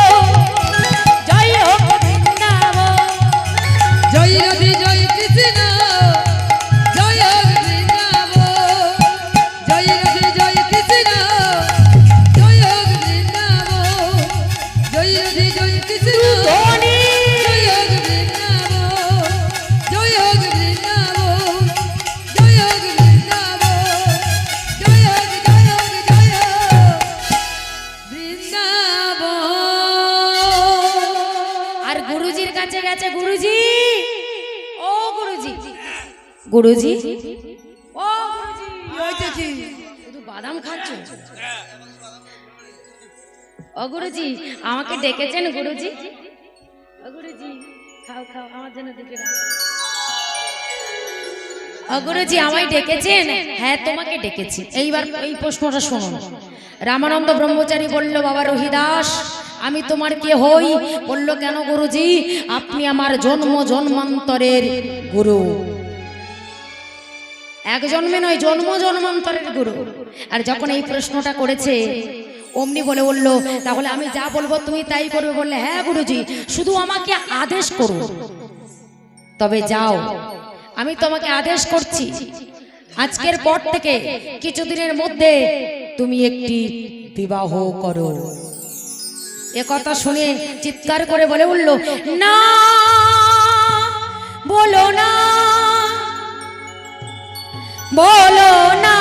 জয় হোক বৃন্দাবন। জয় রাধে জয় কৃষ্ণ, জয় হোক বৃন্দাবন। জয় রাধে জয় কৃষ্ণ, জয় হোক বৃন্দাবন। জয় রাধে জয় কৃষ্ণ, ধ্বনি। জয় হোক বৃন্দাবন। জয় হোক বৃন্দাবন। জয় হোক বৃন্দাবন। জয় হোক জয় হোক জয় হোক বৃন্দাবন। আর গুরুজির কাছে গেছে। গুরুজি, ও গুরুজি, গুরুজি, ও গুরুজি, শুধু বাদাম খাচ্ছ? ও গুরুজি, আমাকে ডেকেছেন গুরুজি? ও গুরুজি, খাও খাও, আমার জন্য দিকে রাখো। ও গুরুজি, আমায় ডেকেছেন? হ্যাঁ, তোমাকে ডেকেছি। এইবার এই প্রশ্নটা শোনো। রামানন্দ ব্রহ্মচারী বলল, বাবা রহিদাস, আমি তোমার কে হই? বলল, কেন গুরুজি? আপনি আমার জন্ম জন্মান্তরের গুরু। এক জন্মে নয়, জন্ম জন্মান্তরের গুরু। আর যখন এই প্রশ্নটা করেছে, অমনি বলে বলল, তাহলে আমি যা বলবো তুমি তাই করবে? বললে, হ্যাঁ গুরুজি, শুধু আমাকে আদেশ করো। তবে যাও, আমি তোমাকে আদেশ করছি, আজকের পর থেকে কিছুদিনের মধ্যে তুমি একটি বিবাহ করো। এ কথা শুনে চিৎকার করে বলে উঠল, না, বলো না, বলো না,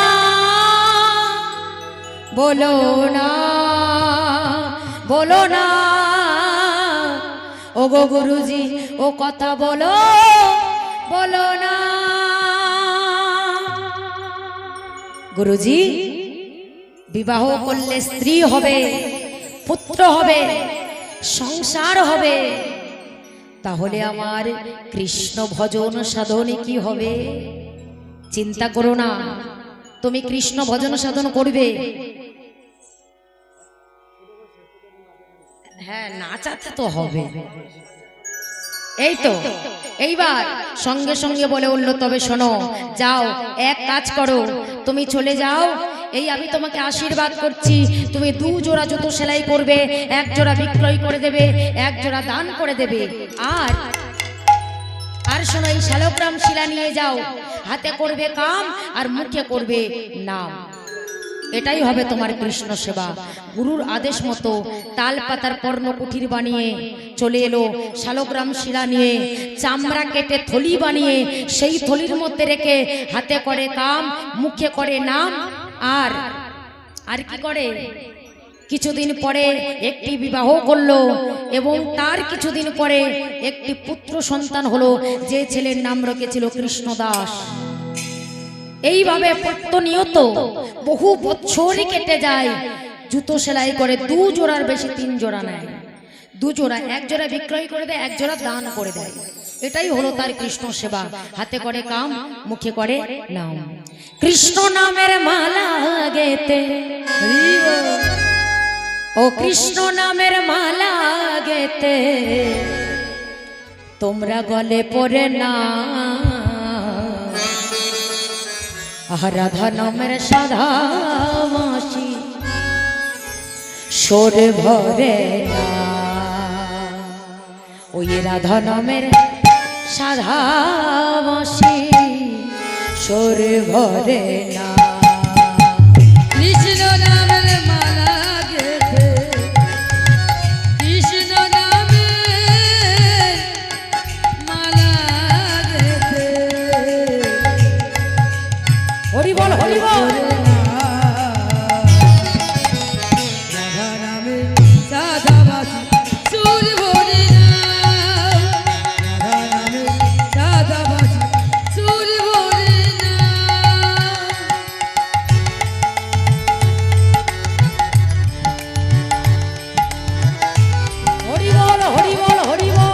বলো না, বলো না, ও গো গুরুজি, ও কথা বলো, বলো না। গুরুজি, বিবাহ করলে স্ত্রী হবে, পুত্র হবে, সংসার হবে, তাহলে আমার কৃষ্ণ ভজন সাধনে কি হবে? চিন্তা করো না, তুমি কৃষ্ণ ভজন সাধন করবে। হ্যাঁ, নাচাতে তো হবে। এই তো, এইবার সঙ্গে সঙ্গে বলে উঠল, তবে শোনো, যাও, এক কাজ করো, তুমি চলে যাও এই আমি তোমাকে আশীর্বাদ করছি, তুমি 2 জোড়া জুতো সেলাই করবে, 1 জোড়া বিক্রয় করে দেবে, 1 জোড়া দান করে দেবে। আর আর শোনো, এই শালগ্রাম শিলা নিয়ে যাও, হাতে করবে কাম আর মুখে করবে নাম। এটাই হবে তোমার কৃষ্ণ সেবা। গুরুর আদেশ মতো তাল পাতার পর্ণ কুঠির বানিয়ে চলে এলো, শালগ্রাম শিলা নিয়ে চামড়া কেটে থলি বানিয়ে সেই থলির মধ্যে রেখে হাতে করে কাম, মুখে করে নাম। আর আর কি করে, কিছুদিন পরে একটি বিবাহ করলো এবং তার কিছুদিন পরে একটি পুত্র সন্তান হলো, যে ছেলের নাম রেখেছিল কৃষ্ণদাস। এইভাবে প্রতিনিয়ত বহু বছরই কেটে যায়, জুতো সেলাই করে 2 জোড়ার বেশি 3 জোড়া নেয়, 2 জোড়া, 1 জোড়া বিক্রয় করে দেয়, 1 জোড়া দান করে দেয়। এটাই হলো তার কৃষ্ণ সেবা। হাতে করে কাম, মুখে করে নাম। কৃষ্ণ নামের মালা গেতে, ও কৃষ্ণ নামের মালা গেতে তোমরা গলে পড়ে না, রাধা নামের সাধা মাসি সরে ভরে না। ওই রাধা নামের সাধা মাসি সরে ভরে না। কৃষ্ণ নামের মালা গেঁথে, কৃষ্ণ নামের মালা গেঁথে হরি বল, হরি বল। রাধা নামে সাধাবাসী সুর ভরে না, রাধা নামে সাধাবাসী সুর ভরে না। হরি বল, হরি বল, হরি বল।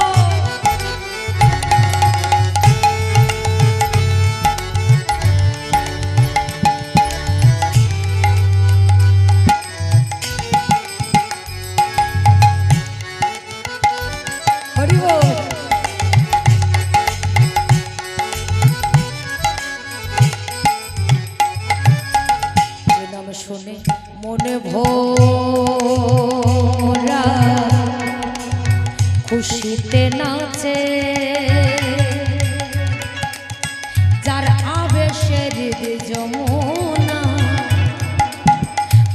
হরি বল। যে নাম শুনে মনে ভোরা খুশিতে নাচে, যার আবেশের যমুনা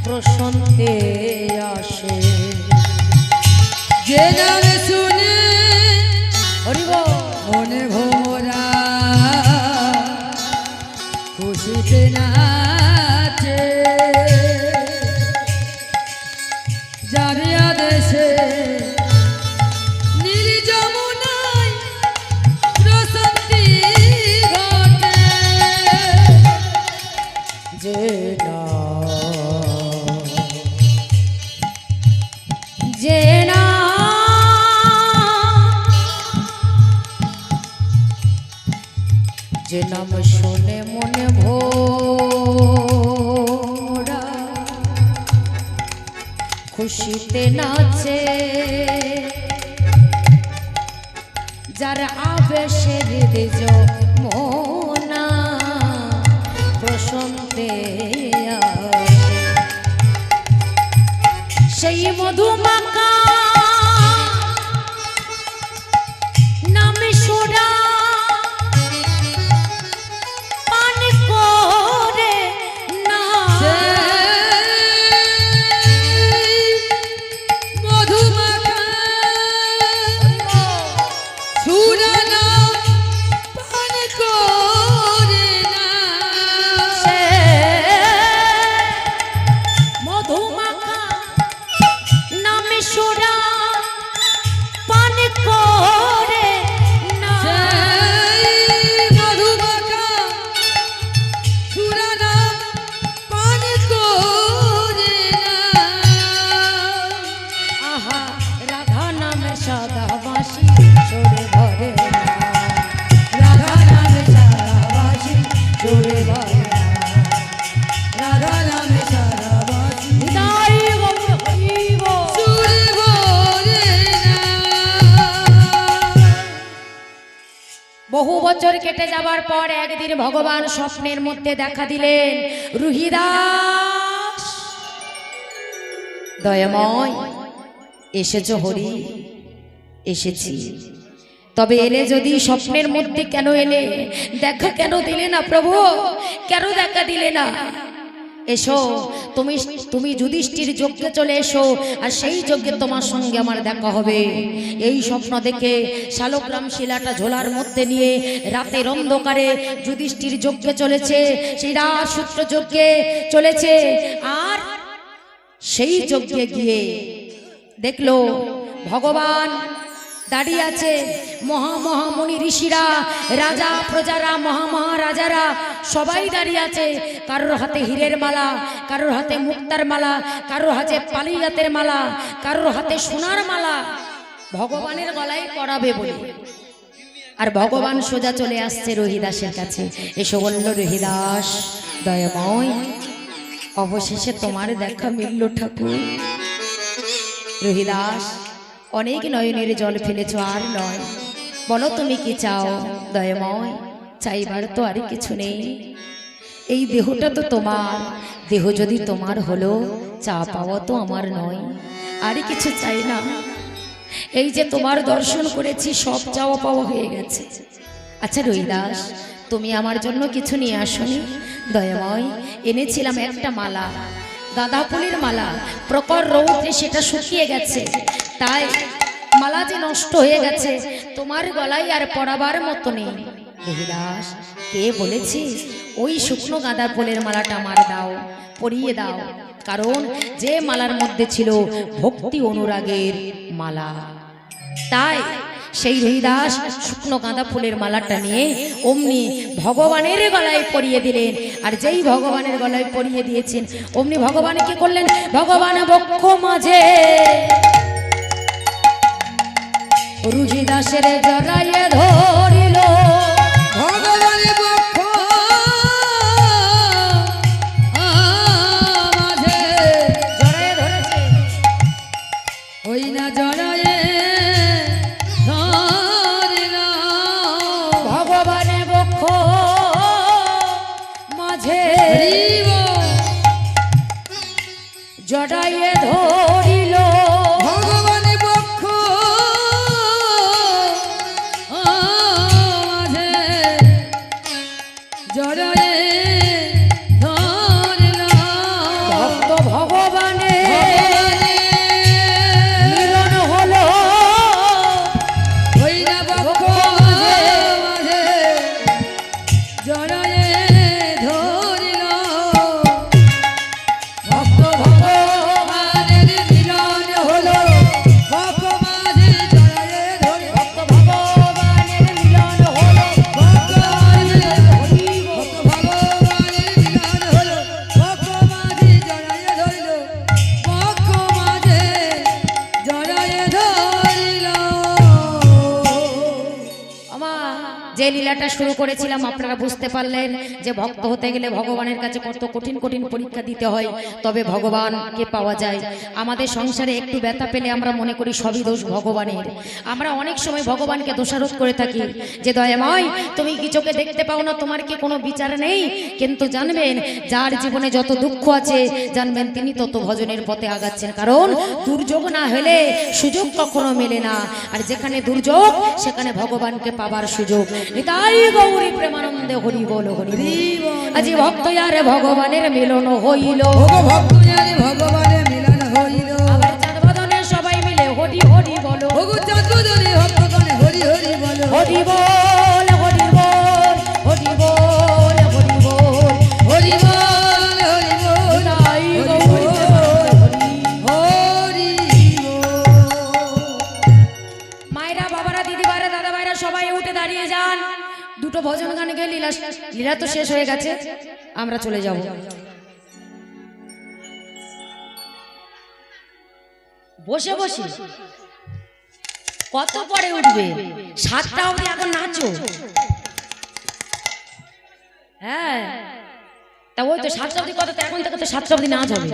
প্রশান্তে আসে। যে নাম শুনে হরি বল। মনে ভোরা খুশিতে নাচে, যার আদেশে নীল যমুনায় প্রশান্তি ঘটে। যে না যে নাম শুনে মনে ভোরা খুশিতে নাচে, যার আবেশের যমুনা প্রশান্তে আসে। সেই মধুমাকা নামে সোরা পান করে না, মধুমাখা সুরানা পান করে না। সে মধুমাকা নামে বছর কেটে যাবার পর একদিন ভগবান স্বপ্নের মধ্যে দেখা দিলেন, রুহিদাস দয়াময় এসেছো হরি? এসেছি, তবে এলে যদি স্বপ্নের মধ্যে কেন এলে? দেখা কেন দিলে না প্রভু? কেন দেখা দিলে না? এসো, তুমি যুধিষ্ঠির যজ্ঞে চলে এসো, আর সেই যজ্ঞে তোমার সঙ্গে আমার দেখা হবে। এই স্বপ্ন দেখে শালগ্রাম শিলাটা ঝোলার মধ্যে নিয়ে রাতের অন্ধকারে যুধিষ্ঠির যজ্ঞে চলেছে, সেই রাজসূত্র যজ্ঞে চলেছে। আর সেই যজ্ঞে গিয়ে দেখলো ভগবান দাঁড়িয়ে আছে, মহামহামণি ঋষিরা, রাজা প্রজারা, মহামহারাজারা সবাই দাঁড়িয়ে আছে। কারোর হাতে হীরের মালা, কারোর হাতে মুক্তার মালা, কারোর হাতে পালিয়াতের মালা, কারোর হাতে সোনার মালা ভগবানের গলায় পরাবে বলে। আর ভগবান সোজা চলে আসছে রহিদাসের কাছে, এসো বলল, রহিদাস দয়াময় অবশেষে তোমার দেখা মিলল ঠাকুর। রহিদাস অনেক নয়নের জল ফেলেছ, আর নয়, বলো তুমি কি চাও? দয়াময় চাইবার তো আর কিছু নেই, এই দেহটা তো তোমার, দেহ যদি তোমার হলো, চা পাওয়া তো আমার নয়, আর কিছু চাই না। এই যে তোমার দর্শন করেছি, সব চাওয়া পাওয়া হয়ে গেছে। আচ্ছা রহিদাস, তুমি আমার জন্য কিছু নিয়ে আসনি? দয়াময় এনেছিলাম একটা মালা, গাঁদা ফুলের মালা, প্রখর রৌদ্রে সেটা শুকিয়ে গেছে, তাই মালা যে নষ্ট হয়ে গেছে, তোমার গলায় আর পরাবার মতো নেই। রহিদাস, কে বলেছি ওই শুকনো গাঁদা ফুলের মালাটা আমার দাও, পরিয়ে দাও, কারণ যে মালার মধ্যে ছিল ভক্তি অনুরাগের মালা। তাই সেই রহিদাস শুকনো গাঁদা ফুলের মালাটা নিয়ে অমনি ভগবানের গলায় পরিয়ে দিলেন। আর যেই ভগবানের গলায় পরিয়ে দিয়েছেন, অমনি ভগবান কি করলেন? ভগবান বক্ষ মাঝে রুহিদাসের জড়াইয়ে ধরিল, ভগবানের বক্ষ মাঝে জড়াইয়ে ধরেছে, ওই না জড়ায়ে ধরিল, ভগবানের বক্ষ মাঝে হরিব জড়াইয়ে ধরিল, ভগবানের বক্ষ মাঝে জড়ায়ে ধরিল, ভক্ত ভগবানের মিলন হলো, ওই না বক্ষ মাঝে জড়ায়ে ধরিল, ভক্ত ভগবানের মিলন হলো, বক্ষ মাঝে জড়ায়ে ধরিল, ভক্ত ভগবানের মিলন হলো, বক্ষ মাঝে হরিব। ভগবানের মিলন হলো, বক্ষ মাঝে জড়ায়ে ধরিল, বক্ষ মাঝে জড়ায়ে ধরিল। আমা যে লীলাটা শুরু করেছিলাম আপনারা বুঝতে পারলেন যে ভক্ত হতে গেলে ভগবানের কাছে কত কঠিন কঠিন পরীক্ষা দিতে হয়, তবে ভগবানকে পাওয়া যায়। আমাদের সংসারে একটু ব্যথা পেলে আমরা মনে করি সবই দোষ ভগবানের। আমরা অনেক সময় ভগবানকে দোষারোপ করে থাকি যে দয়াময় তুমি কি চোখে দেখতে পাও না, তোমার কি কোনো বিচার নেই? কিন্তু জানবেন যার জীবনে যত দুঃখ আছে, জানবেন তিনি তত ভজনের পথে আগাচ্ছেন, কারণ দুর্যোগ না হলে সুযোগ কখনো মেলে না, আর যেখানে দুর্যোগ সেখানে ভগবানকে পাবার সুযোগ। নিতাই গৌরী প্রেমানন্দে হরি বল হরি বল। আজি ভক্ত আর ভগবানের মিলন হইল, ভক্ত জানে ভগবানের মিলন হইল, আবার চাঁদ বদনে সবাই মিলে হরি হরি বলো, ভগু চাঁদনে ভক্তগণে হরি হরি বলো, হরি বল হরি বল, হরি বল হরি বল, হরি বল হরি বল, নিতাই গৌরী প্রেমানন্দে হরি। হরি বল। মায়েরা, বাবারা, দিদিভাইরা, দাদা ভাইরা সবাই উঠে দাঁড়িয়ে যান। দুটো ভজন গান গেয়ে লীলা তো শেষ হয়ে গেছে, আমরা চলে যাব। বসে বসে কত পরে উঠবে? 7টা অবধি এখন নাচো। হ্যাঁ, তা ওই তো 7টা অবধি কত, এখন থেকে তো 7টা অবধি নাচ হবে।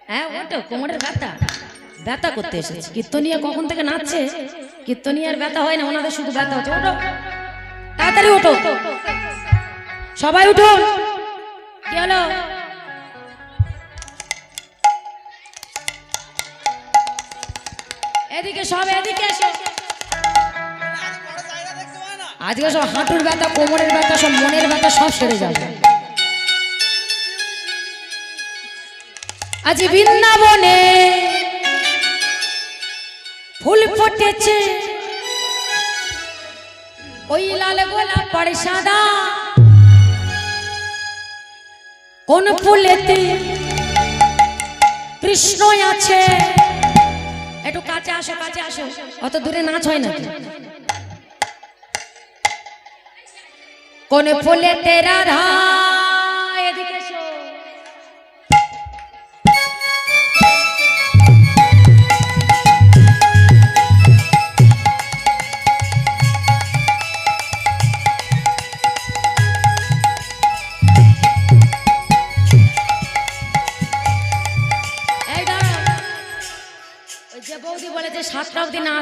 হ্যাঁ, ওটা কোমরের ব্যথা করতে এসেছে। কীর্তনিয়া কখন থেকে নাচছে, কীর্তনিয়ার ব্যথা হয় না, ওনাদের শুধু ব্যথা হচ্ছে। ওটা তাড়াতাড়ি ওঠো, সবাই উঠুন। কি হলো? এদিকে সব এদিকে এসো। আজকে সব হাঁটুর ব্যথা, কোমরের ব্যথা, সব মনের ব্যথা সব সেরে যাবে। আজ বৃন্দাবনে ফুল ফুটেছে, ওই লাল গোলাপ পড়ে সাদা, কোন ফুলেতে কৃষ্ণ আছে। একটু কাছে আসো, কাছে আসো, অত দূরে নাচ হয় না। কোন ফুলেতে রাধা, এদিকে এসো। এই দাঁড়াও, ওই যে বৌদি বলেছে 7টা অবধি না